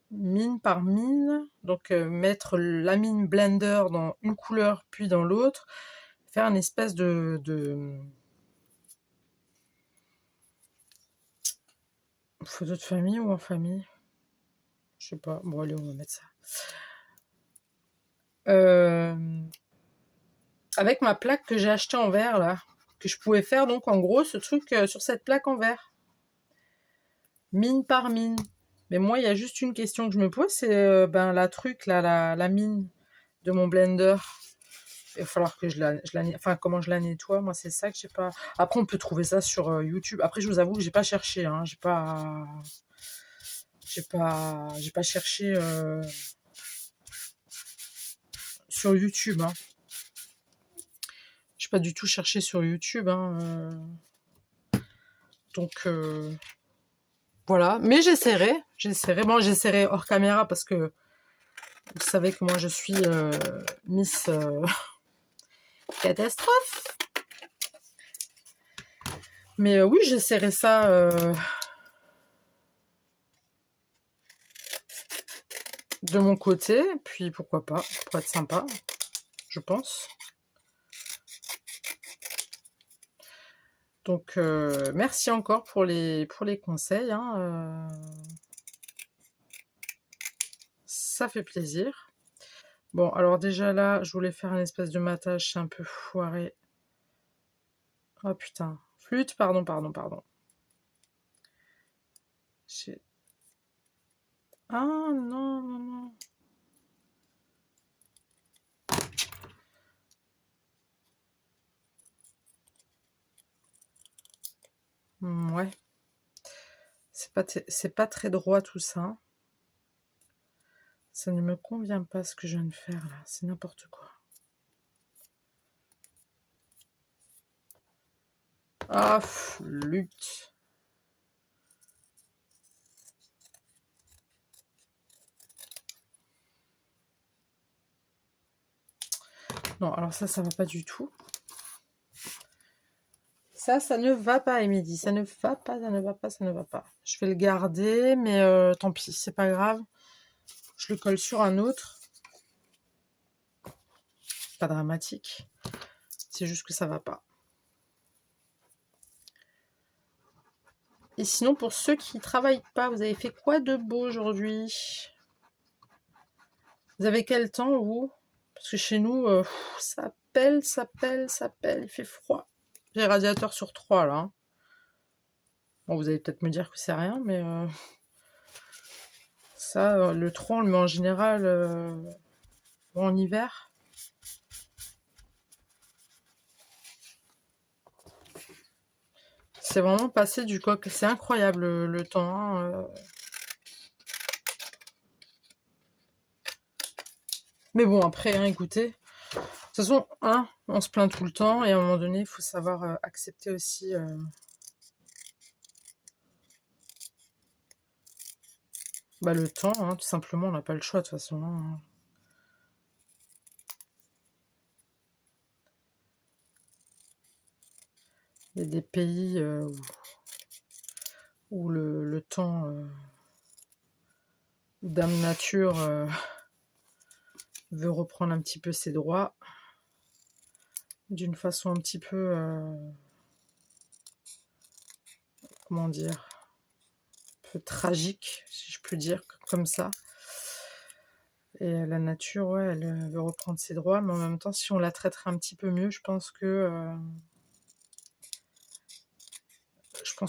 mine par mine, donc mettre la mine Blender dans une couleur puis dans l'autre, faire une espèce de photo de famille ou en famille, je sais pas. Bon allez, on va mettre ça. Avec ma plaque que j'ai achetée en verre là, que je pouvais faire donc en gros ce truc sur cette plaque en verre, mine par mine. Mais moi il y a juste une question que je me pose, c'est la truc là, la mine de mon blender. Il va falloir que je la enfin comment je la nettoie, moi c'est ça que j'ai pas. Après on peut trouver ça sur YouTube. Après je vous avoue que j'ai pas cherché, hein, j'ai pas cherché sur YouTube, hein. J'ai pas du tout cherché sur YouTube, hein, donc voilà. Mais j'essaierai. Bon, j'essaierai hors caméra parce que vous savez que moi je suis Miss Catastrophe. Mais oui, j'essaierai ça de mon côté. Puis pourquoi pas, ça pourrait être sympa, je pense. Donc merci encore pour les conseils, hein, ça fait plaisir. Bon, alors déjà là, je voulais faire une espèce de matage, c'est un peu foiré. Oh putain, flûte, pardon. Ah non. Ouais. C'est pas très droit tout ça. Ça ne me convient pas ce que je viens de faire là. C'est n'importe quoi. Ah, flûte. Non, alors ça va pas du tout. Ça ne va pas, Émilie. Ça ne va pas. Je vais le garder, mais tant pis, c'est pas grave. Je le colle sur un autre. Pas dramatique. C'est juste que ça va pas. Et sinon, pour ceux qui travaillent pas, vous avez fait quoi de beau aujourd'hui? Vous avez quel temps, vous? Parce que chez nous, ça pèle. Il fait froid. J'ai radiateur sur 3, là. Hein. Bon, vous allez peut-être me dire que c'est rien, mais ça, le 3, on le met en général en hiver. C'est vraiment passé du coq. C'est incroyable le temps. Hein, Mais bon, après, hein, écoutez. De toute façon, hein, on se plaint tout le temps et à un moment donné, il faut savoir accepter aussi. Bah, le temps, hein, tout simplement, on n'a pas le choix de toute façon, hein. Il y a des pays où le temps, où Dame Nature veut reprendre un petit peu ses droits d'une façon un petit peu, comment dire, un peu tragique, si je peux dire, comme ça. Et la nature, ouais, elle veut reprendre ses droits, mais en même temps, si on la traiterait un petit peu mieux, je pense que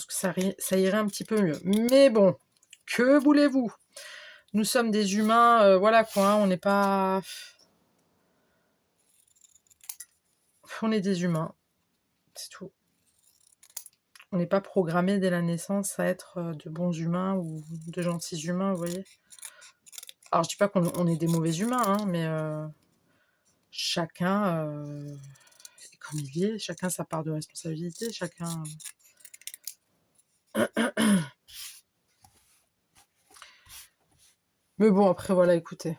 ça irait un petit peu mieux. Mais bon, que voulez-vous? Nous sommes des humains, voilà quoi, hein, on n'est pas... On est des humains, c'est tout. On n'est pas programmé dès la naissance à être de bons humains ou de gentils humains, vous voyez. Alors je dis pas qu'on est des mauvais humains, hein, mais chacun est comme il est, chacun sa part de responsabilité, chacun... Mais bon, après voilà, écoutez.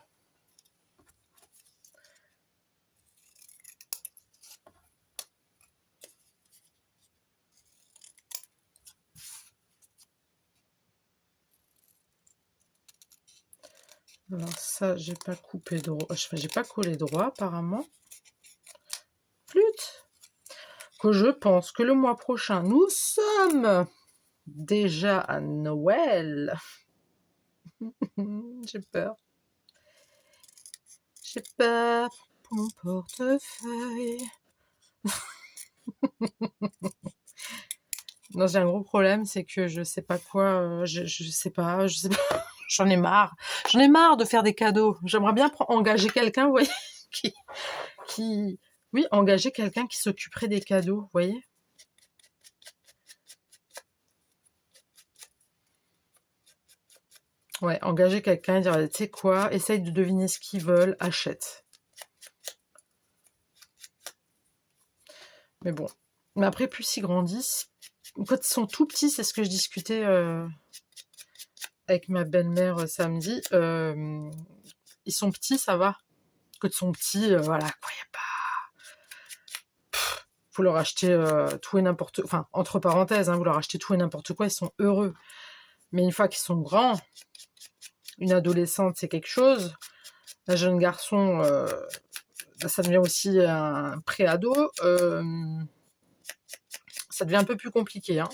Alors ça, j'ai pas coupé droit, enfin, j'ai pas collé droit apparemment. Flûte. Que je pense que le mois prochain, nous sommes déjà à Noël. J'ai peur. J'ai peur pour mon portefeuille. Non, j'ai un gros problème, c'est que je sais pas quoi, je sais pas, j'en ai marre. J'en ai marre de faire des cadeaux. J'aimerais bien engager quelqu'un, vous voyez, qui, oui, engager quelqu'un qui s'occuperait des cadeaux, vous voyez. Ouais, engager quelqu'un et dire, tu sais quoi, essaye de deviner ce qu'ils veulent, achète. Mais bon. Mais après, plus ils grandissent, quand ils sont tout petits, c'est ce que je discutais avec ma belle-mère samedi, ils sont petits, ça va. Quand ils sont petits, voilà, quoi, y a pas... Vous leur achetez tout et n'importe... Enfin, entre parenthèses, hein, vous leur achetez tout et n'importe quoi, ils sont heureux. Mais une fois qu'ils sont grands, une adolescente, c'est quelque chose. Un jeune garçon, ça devient aussi un pré-ado. Ça devient un peu plus compliqué, hein.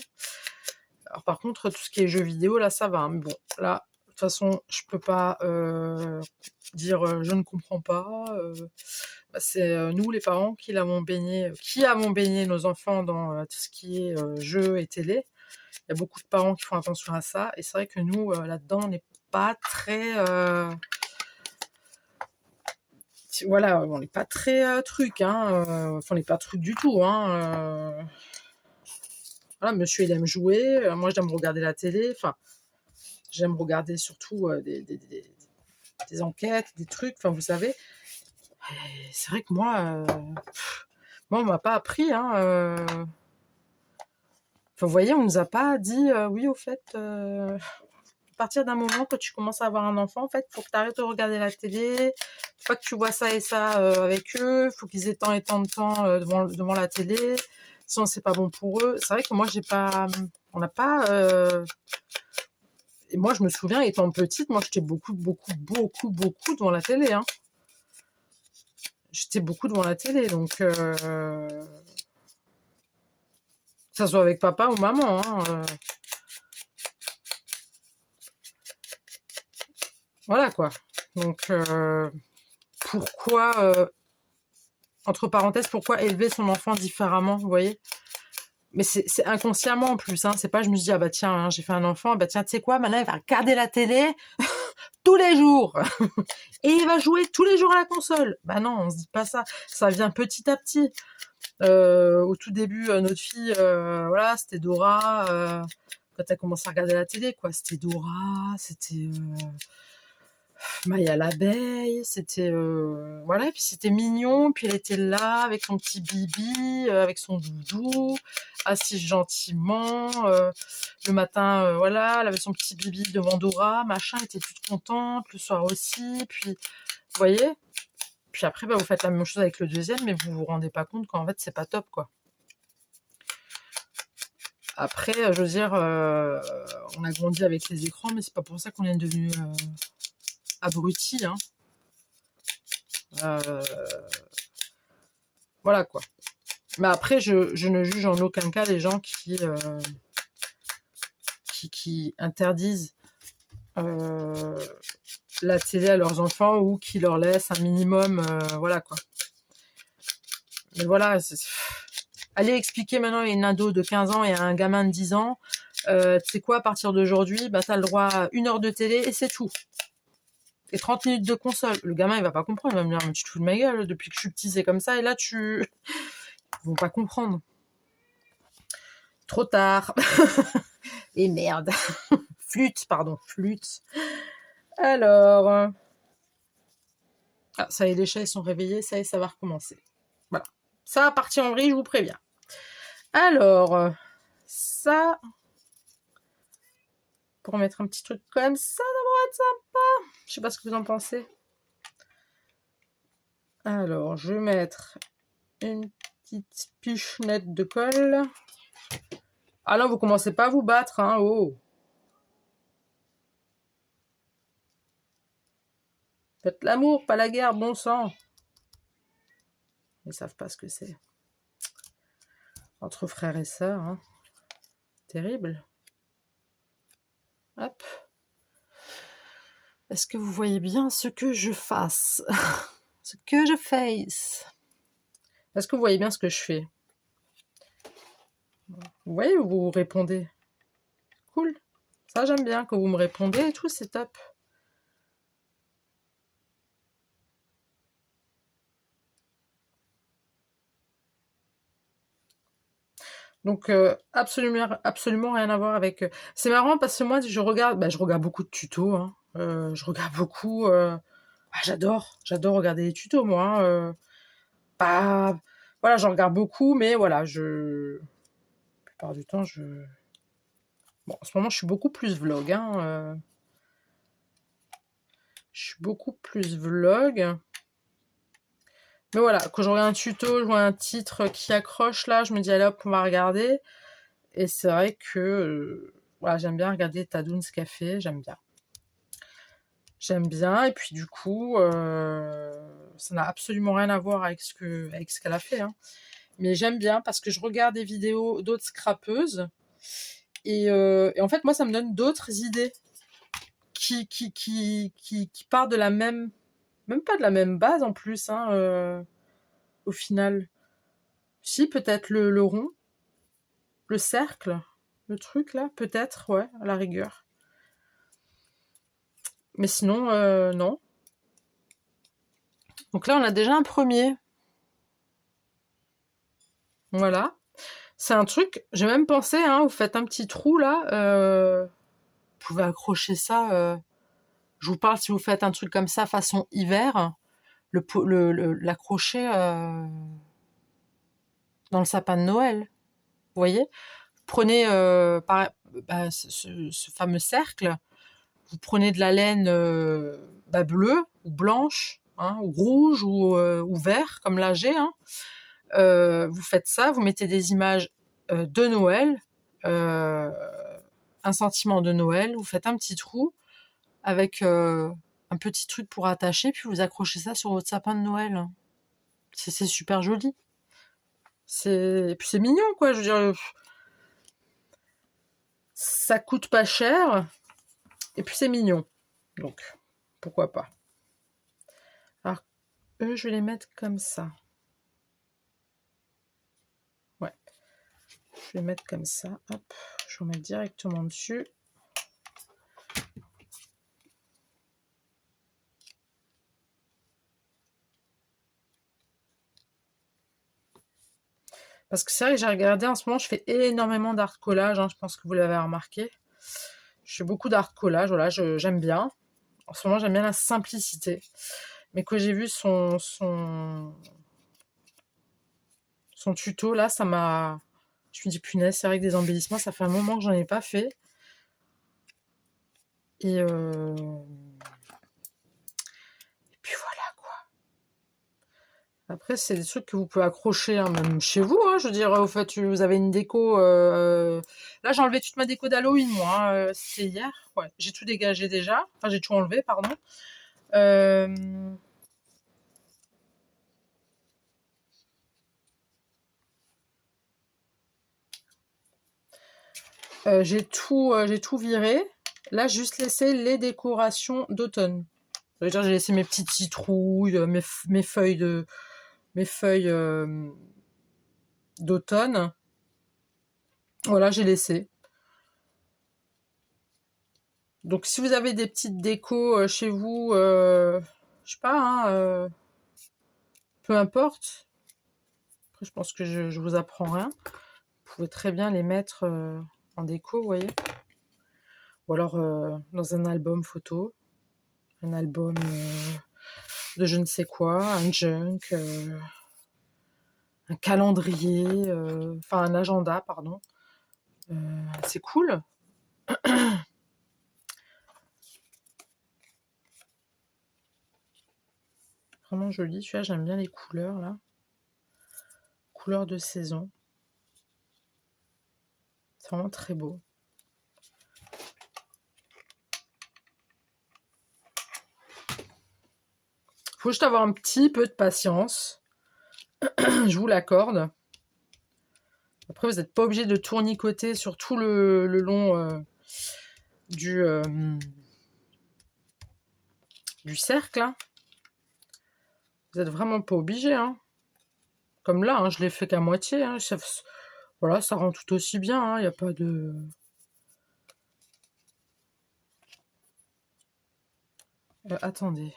Alors par contre, tout ce qui est jeux vidéo, là, ça va. Hein. Mais bon, là, de toute façon, je peux pas dire je ne comprends pas. C'est nous, les parents, qui avons baigné nos enfants dans tout ce qui est jeux et télé. Il y a beaucoup de parents qui font attention à ça. Et c'est vrai que nous, là-dedans, on n'est pas très... voilà, on n'est pas très truc. Hein, enfin, on n'est pas truc du tout. Hein, voilà, monsieur, il aime jouer. Moi, j'aime regarder la télé. Enfin, j'aime regarder surtout des enquêtes, des trucs. Enfin, vous savez. Et c'est vrai que moi, on m'a pas appris. Hein, Enfin, vous voyez, on nous a pas dit, oui, au fait, à partir d'un moment, quand tu commences à avoir un enfant, en fait, faut que tu arrêtes de regarder la télé. Faut pas que tu vois ça et ça avec eux. Faut qu'ils aient tant et tant de temps devant la télé. Sinon, c'est pas bon pour eux. C'est vrai que moi, on n'a pas... Et moi, je me souviens, étant petite, moi, j'étais beaucoup devant la télé. Hein. J'étais beaucoup devant la télé, donc... que ça soit avec papa ou maman. Hein, voilà, quoi. Donc, pourquoi... entre parenthèses, pourquoi élever son enfant différemment, vous voyez? Mais c'est inconsciemment en plus, hein. C'est pas je me dis, ah bah tiens, hein, j'ai fait un enfant, bah tiens, tu sais quoi, maintenant il va regarder la télé tous les jours et il va jouer tous les jours à la console. Bah non, on se dit pas ça. Ça vient petit à petit. Au tout début, notre fille, voilà, c'était Dora. Quand elle a commencé à regarder la télé, quoi, c'était Dora, c'était Maya l'abeille, c'était voilà, et puis c'était mignon, puis elle était là avec son petit bibi, avec son doudou, assise gentiment, le matin, voilà, elle avait son petit bibi devant Dora, machin, elle était toute contente, le soir aussi, puis vous voyez? Puis après, bah, vous faites la même chose avec le deuxième, mais vous vous rendez pas compte qu'en fait, c'est pas top, quoi. Après, je veux dire, on a grandi avec les écrans, mais c'est pas pour ça qu'on est devenu abrutis, hein. Voilà, quoi. Mais après, je ne juge en aucun cas les gens qui interdisent la télé à leurs enfants ou qui leur laissent un minimum, voilà, quoi. Mais voilà, allez expliquer maintenant à une ado de 15 ans et à un gamin de 10 ans, tu sais quoi, à partir d'aujourd'hui, bah, t'as le droit à 1 heure de télé et c'est tout. Et 30 minutes de console. Le gamin, il va pas comprendre, il va me dire, mais tu te fous de ma gueule, depuis que je suis petit, c'est comme ça, et là, Ils vont pas comprendre. Trop tard. Et merde. Flûte, pardon, flûte. Alors... Ah, ça y est, les chats, ils sont réveillés, ça y est, ça va recommencer. Voilà. Ça va partir en vrille, je vous préviens. Alors, ça... Pour mettre un petit truc comme ça devrait être sympa. Je sais pas ce que vous en pensez. Alors, je vais mettre une petite pichenette de colle. Ah non, vous commencez pas à vous battre, hein, oh. Faites l'amour, pas la guerre, bon sang. Ils savent pas ce que c'est. Entre frères et sœurs, hein. Terrible. Hop. Est-ce que vous voyez bien ce que je fasse? Ce que je face? Est-ce que vous voyez bien ce que je fais? Vous voyez ou vous répondez? Cool. Ça, j'aime bien que vous me répondez et tout, c'est top. Donc, absolument rien à voir avec... C'est marrant parce que moi, je regarde beaucoup de tutos. Hein. Je regarde beaucoup... j'adore regarder les tutos, moi. Hein. Voilà, j'en regarde beaucoup, mais voilà, la plupart du temps, Bon, en ce moment, je suis beaucoup plus vlog. Hein. Je suis beaucoup plus vlog. Mais voilà, quand je regarde un tuto, je vois un titre qui accroche, là, je me dis, allez hop, on va regarder. Et c'est vrai que voilà, j'aime bien regarder Tadoun ce qu'elle fait, j'aime bien. J'aime bien, et puis du coup, ça n'a absolument rien à voir avec ce qu'elle a fait. Hein. Mais j'aime bien parce que je regarde des vidéos d'autres scrapeuses. Et en fait, moi, ça me donne d'autres idées qui partent de la même pas de la même base en plus, hein, au final. Si, peut-être le rond, le cercle, le truc là, peut-être, ouais, à la rigueur. Mais sinon, non. Donc là, on a déjà un premier. Voilà. C'est un truc, j'ai même pensé, hein, vous faites un petit trou là, vous pouvez accrocher ça. Je vous parle si vous faites un truc comme ça façon hiver, l'accrocher dans le sapin de Noël. Vous voyez? Prenez ce fameux cercle, vous prenez de la laine bleue ou blanche, hein, ou rouge ou vert comme là j'ai. Hein. Vous faites ça, vous mettez des images de Noël, un sentiment de Noël, vous faites un petit trou avec un petit truc pour attacher, puis vous accrochez ça sur votre sapin de Noël. C'est super joli. Et puis c'est mignon, quoi. Je veux dire, ça coûte pas cher, et puis c'est mignon. Donc, pourquoi pas. Alors, eux, je vais les mettre comme ça. Ouais. Je vais les mettre comme ça. Hop, je vais mettre directement dessus. Parce que c'est vrai que j'ai regardé en ce moment, je fais énormément d'art collage. Hein, je pense que vous l'avez remarqué. Je fais beaucoup d'art collage. Voilà, j'aime bien. En ce moment, j'aime bien la simplicité. Mais quand j'ai vu son tuto, là, ça m'a... Je me dis, punaise, c'est vrai que des embellissements, ça fait un moment que j'en ai pas fait. Et puis voilà, quoi. Après, c'est des trucs que vous pouvez accrocher, hein, même chez vous. Hein, je veux dire, au fait, vous avez une déco... Là, j'ai enlevé toute ma déco d'Halloween, moi. Hein, c'était hier. Ouais, j'ai tout dégagé déjà. Enfin, j'ai tout enlevé, pardon. J'ai tout viré. Là, juste laissé les décorations d'automne. Ça veut dire j'ai laissé mes petites citrouilles, mes feuilles d'automne. Voilà, j'ai laissé. Donc, si vous avez des petites décos chez vous, je sais pas, hein, peu importe. Après, je pense que je vous apprends rien. Vous pouvez très bien les mettre en déco, vous voyez. Ou alors dans un album photo, un album de je ne sais quoi, un junk, un calendrier, enfin un agenda, pardon. C'est cool. Vraiment joli. Celui-là, j'aime bien les couleurs, là. Couleurs de saison. C'est vraiment très beau. Faut juste avoir un petit peu de patience. Je vous l'accorde. Après, vous n'êtes pas obligé de tournicoter sur tout le long du cercle. Hein. Vous n'êtes vraiment pas obligé. Hein. Comme là, hein, je l'ai fait qu'à moitié. Hein. Voilà, ça rend tout aussi bien. Il n'y a pas de... attendez.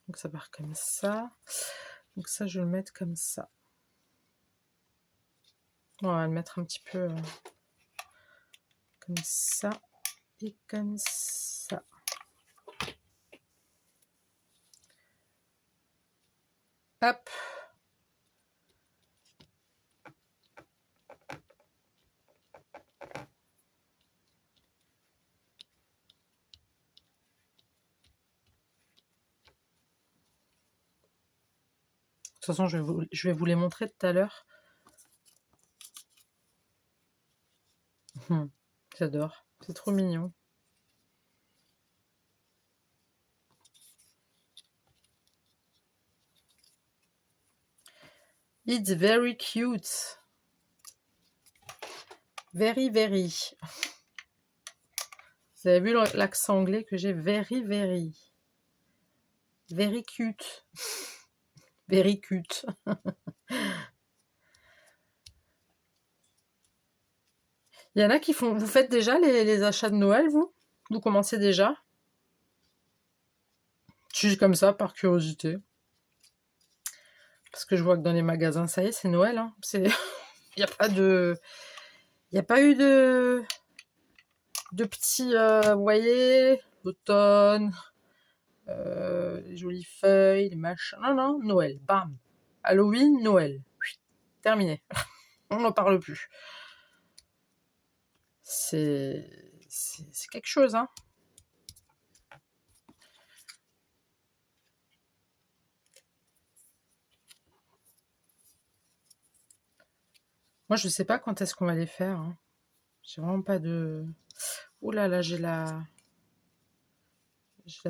Donc ça part comme ça. Donc ça, je vais le mettre comme ça. On va le mettre un petit peu comme ça et comme ça. Hop. De toute façon, je vais vous les montrer tout à l'heure. J'adore. C'est trop mignon. It's very cute. Very, very. Vous avez vu l'accent anglais que j'ai? Very, very. Very cute. Very cute. Il y en a qui font... Vous faites déjà les achats de Noël, vous? Vous commencez déjà? Juste comme ça, par curiosité. Parce que je vois que dans les magasins, ça y est, c'est Noël. Hein. Il n'y a pas de... Il n'y a pas eu de petits... vous voyez, automne, les jolies feuilles, les machins. Non, non, Noël, bam. Halloween, Noël. Terminé. On n'en parle plus. C'est quelque chose, hein. Moi, je sais pas quand est-ce qu'on va les faire. Hein. J'ai vraiment pas de... Ouh là là, j'ai la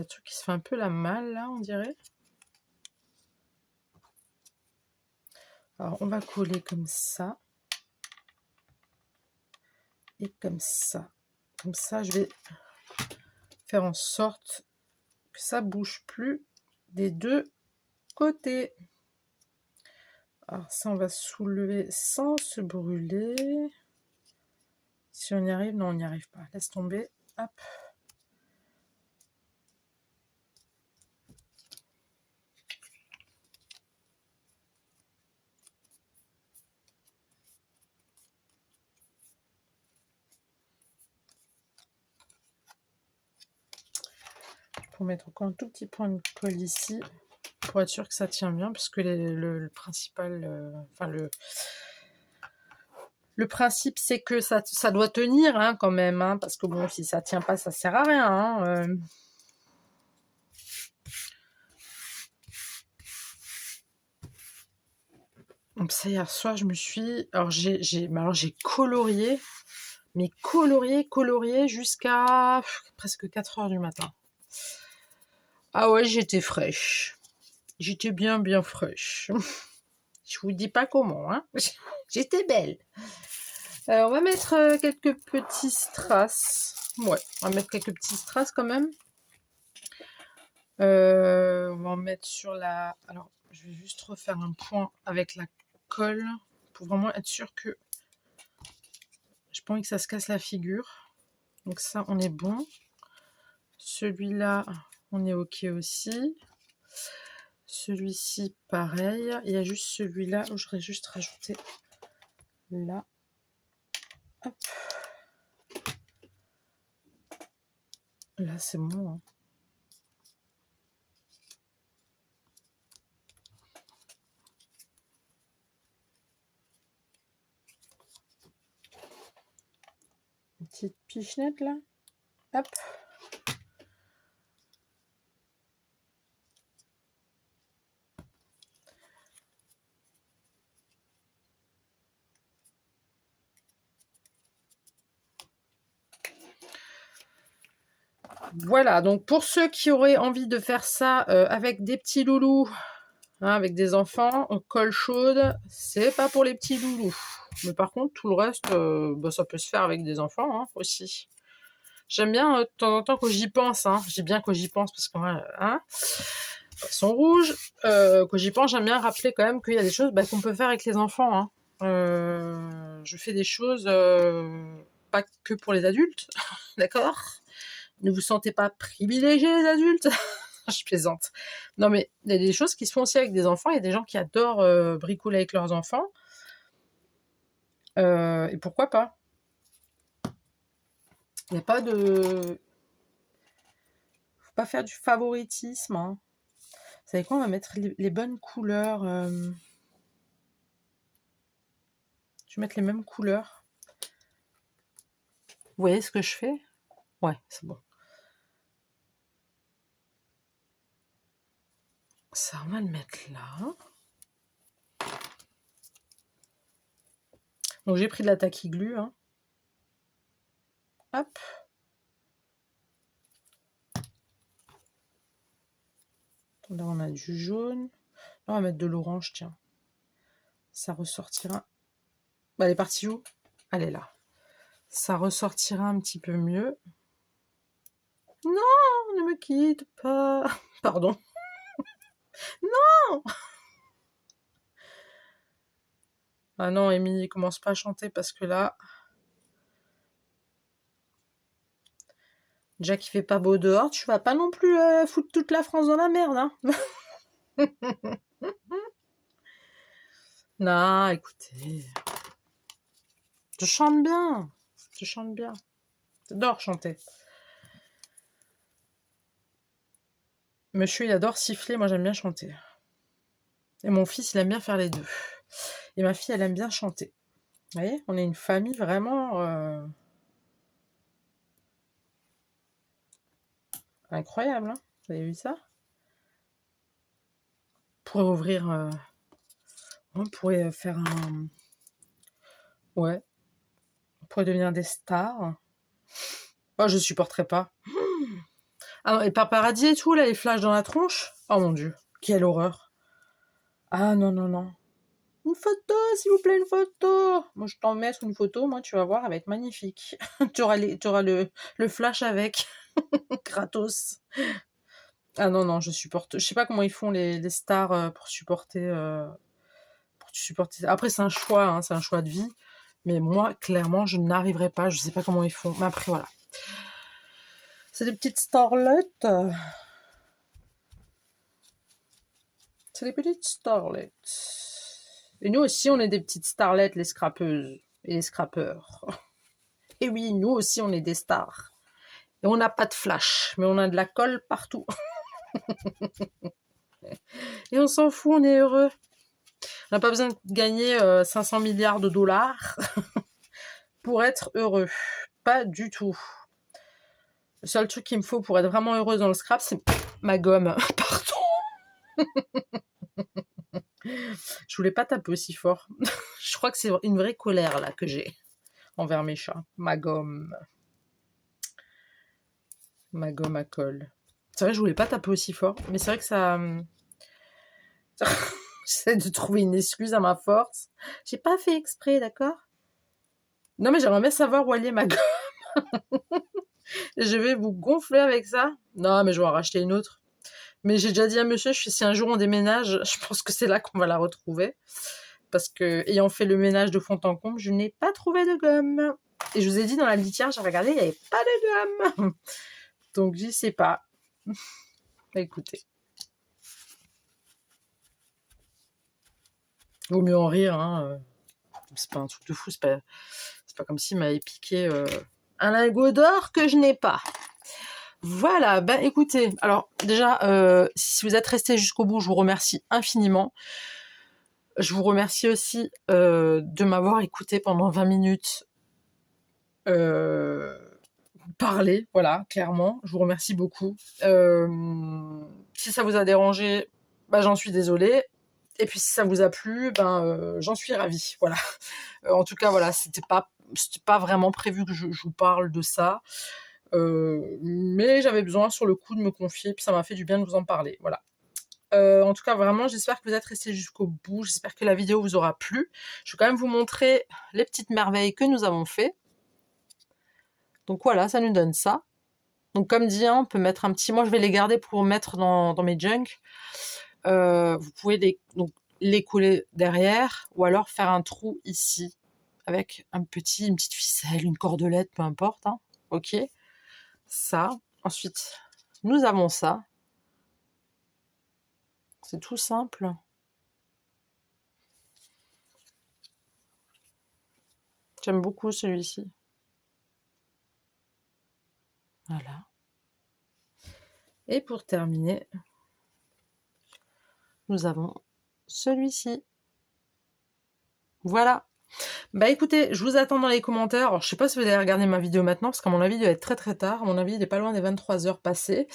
truc qui se fait un peu la malle, là, on dirait. Alors, on va coller comme ça. Et comme ça. Comme ça, je vais faire en sorte que ça bouge plus des deux côtés. Alors ça, on va soulever sans se brûler. Si on y arrive, non, on n'y arrive pas. Laisse tomber. Hop. pour mettre encore un tout petit point de colle ici, pour être sûr que ça tient bien, parce que le principal, enfin le principe c'est que ça doit tenir hein, quand même, hein, parce que bon, si ça tient pas, ça sert à rien. Hein, Donc ça, hier soir, je me suis... Alors j'ai colorié, mais colorié jusqu'à presque 4 heures du matin. Ah ouais, j'étais fraîche. J'étais bien fraîche. Je vous dis pas comment, hein. J'étais belle. On va mettre quelques petits strass. Ouais, on va mettre quelques petits strass quand même. On va en mettre sur la... Alors, je vais juste refaire un point avec la colle pour vraiment être sûr que... J'ai pas envie que ça se casse la figure. Donc ça, on est bon. Celui-là, on est OK aussi. Celui-ci, pareil. Il y a juste celui-là où j'aurais juste rajouté là. Hop. Là, c'est bon. Hein. Une petite pichenette là. Hop. Voilà, donc pour ceux qui auraient envie de faire ça avec des petits loulous, hein, avec des enfants, colle chaude, c'est pas pour les petits loulous. Mais par contre, tout le reste, bah, ça peut se faire avec des enfants hein, aussi. J'aime bien de temps en temps que j'y pense, hein. Je dis bien que j'y pense parce que hein, poisson rouge, que j'y pense, j'aime bien rappeler quand même qu'il y a des choses bah, qu'on peut faire avec les enfants. Hein. Je fais des choses pas que pour les adultes, d'accord? Ne vous sentez pas privilégiés les adultes. Je plaisante. Non mais il y a des choses qui se font aussi avec des enfants. Il y a des gens qui adorent bricoler avec leurs enfants. Et pourquoi pas? Il n'y a pas de... Faut pas faire du favoritisme. Hein. Vous savez quoi? On va mettre les bonnes couleurs. Je vais mettre les mêmes couleurs. Vous voyez ce que je fais? Ouais, c'est bon. Ça, on va le mettre là. Donc j'ai pris de la tacky glue. Hein. Hop. Là, on a du jaune. Là, on va mettre de l'orange, tiens. Ça ressortira. Bah, elle est partie où? Elle est là. Ça ressortira un petit peu mieux. Non, ne me quitte pas. Pardon. Non. Ah non, Émilie, commence pas à chanter parce que là... Déjà qu'il fait pas beau dehors, tu vas pas non plus foutre toute la France dans la merde, hein. Non, écoutez. Je chante bien. Je chante bien. J'adore chanter. Monsieur, il adore siffler, moi j'aime bien chanter. Et mon fils, il aime bien faire les deux. Et ma fille, elle aime bien chanter. Vous voyez, on est une famille vraiment incroyable. Hein, vous avez vu ça? On pourrait ouvrir... on pourrait faire un... Ouais. On pourrait devenir des stars. Oh, je supporterais pas. Ah non, et paparazzi et tout, là, les flashs dans la tronche. Oh mon dieu, quelle horreur. Ah non, non, non. Une photo, s'il vous plaît, une photo. Moi, je t'en mets sur une photo, moi, tu vas voir, elle va être magnifique. tu auras le flash avec. Gratos. Ah non, non, je supporte. Je sais pas comment ils font les stars pour supporter. Après, c'est un choix, hein, c'est un choix de vie. Mais moi, clairement, je n'arriverai pas. Je sais pas comment ils font. Mais après, voilà. C'est des petites starlettes. C'est des petites starlettes. Et nous aussi, on est des petites starlettes, les scrapeuses et les scrapeurs. Et oui, nous aussi, on est des stars. Et on n'a pas de flash, mais on a de la colle partout. Et on s'en fout, on est heureux. On n'a pas besoin de gagner 500 milliards de dollars pour être heureux. Pas du tout. Le seul truc qu'il me faut pour être vraiment heureuse dans le scrap, c'est ma gomme. Pardon. Je voulais pas taper aussi fort. Je crois que c'est une vraie colère là que j'ai envers mes chats. Ma gomme. Ma gomme à colle. C'est vrai, je voulais pas taper aussi fort, mais c'est vrai que ça... J'essaie de trouver une excuse à ma force. J'ai pas fait exprès, d'accord? Non, mais j'aimerais bien savoir où elle est ma gomme. Je vais vous gonfler avec ça. Non, mais je vais en racheter une autre. Mais j'ai déjà dit à monsieur, si un jour on déménage, je pense que c'est là qu'on va la retrouver. Parce que, ayant fait le ménage de fond en comble, je n'ai pas trouvé de gomme. Et je vous ai dit, dans la litière, j'ai regardé, il n'y avait pas de gomme. Donc, j'y sais pas. Écoutez. Vaut mieux en rire, hein. C'est pas un truc de fou, c'est pas comme s'il m'avait piqué un lingot d'or que je n'ai pas. Voilà, ben écoutez, alors déjà, si vous êtes resté jusqu'au bout, je vous remercie infiniment. Je vous remercie aussi de m'avoir écouté pendant 20 minutes parler, voilà, clairement. Je vous remercie beaucoup. Si ça vous a dérangé, ben, j'en suis désolée. Et puis si ça vous a plu, ben j'en suis ravie. Voilà. En tout cas, voilà, c'était pas vraiment prévu que je vous parle de ça. Mais j'avais besoin sur le coup de me confier, puis ça m'a fait du bien de vous en parler. Voilà. En tout cas, vraiment, j'espère que vous êtes restés jusqu'au bout. J'espère que la vidéo vous aura plu. Je vais quand même vous montrer les petites merveilles que nous avons fait. Donc voilà, ça nous donne ça. Donc comme dit, hein, on peut mettre un petit... Moi, je vais les garder pour mettre dans mes junk. Vous pouvez les coller derrière ou alors faire un trou ici avec une petite ficelle, une cordelette, peu importe. Hein. Ok. Ça. Ensuite, nous avons ça. C'est tout simple. J'aime beaucoup celui-ci. Voilà. Et pour terminer, nous avons celui-ci. Voilà. Bah écoutez, je vous attends dans les commentaires. Alors, je sais pas si vous allez regarder ma vidéo maintenant, parce qu'à mon avis, il doit être très très tard. À mon avis, il est pas loin des 23 heures passées.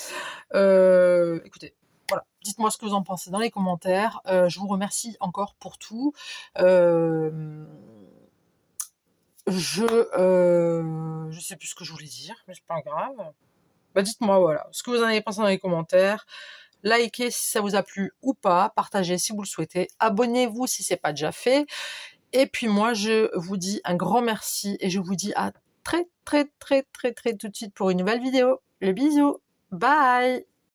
Écoutez, voilà. Dites-moi ce que vous en pensez dans les commentaires. Je vous remercie encore pour tout. Je sais plus ce que je voulais dire, mais c'est pas grave. Bah dites-moi voilà ce que vous en avez pensé dans les commentaires. Likez si ça vous a plu ou pas, partagez si vous le souhaitez, abonnez-vous si c'est pas déjà fait. Et puis moi je vous dis un grand merci et je vous dis à très tout de suite pour une nouvelle vidéo. Le bisou, bye.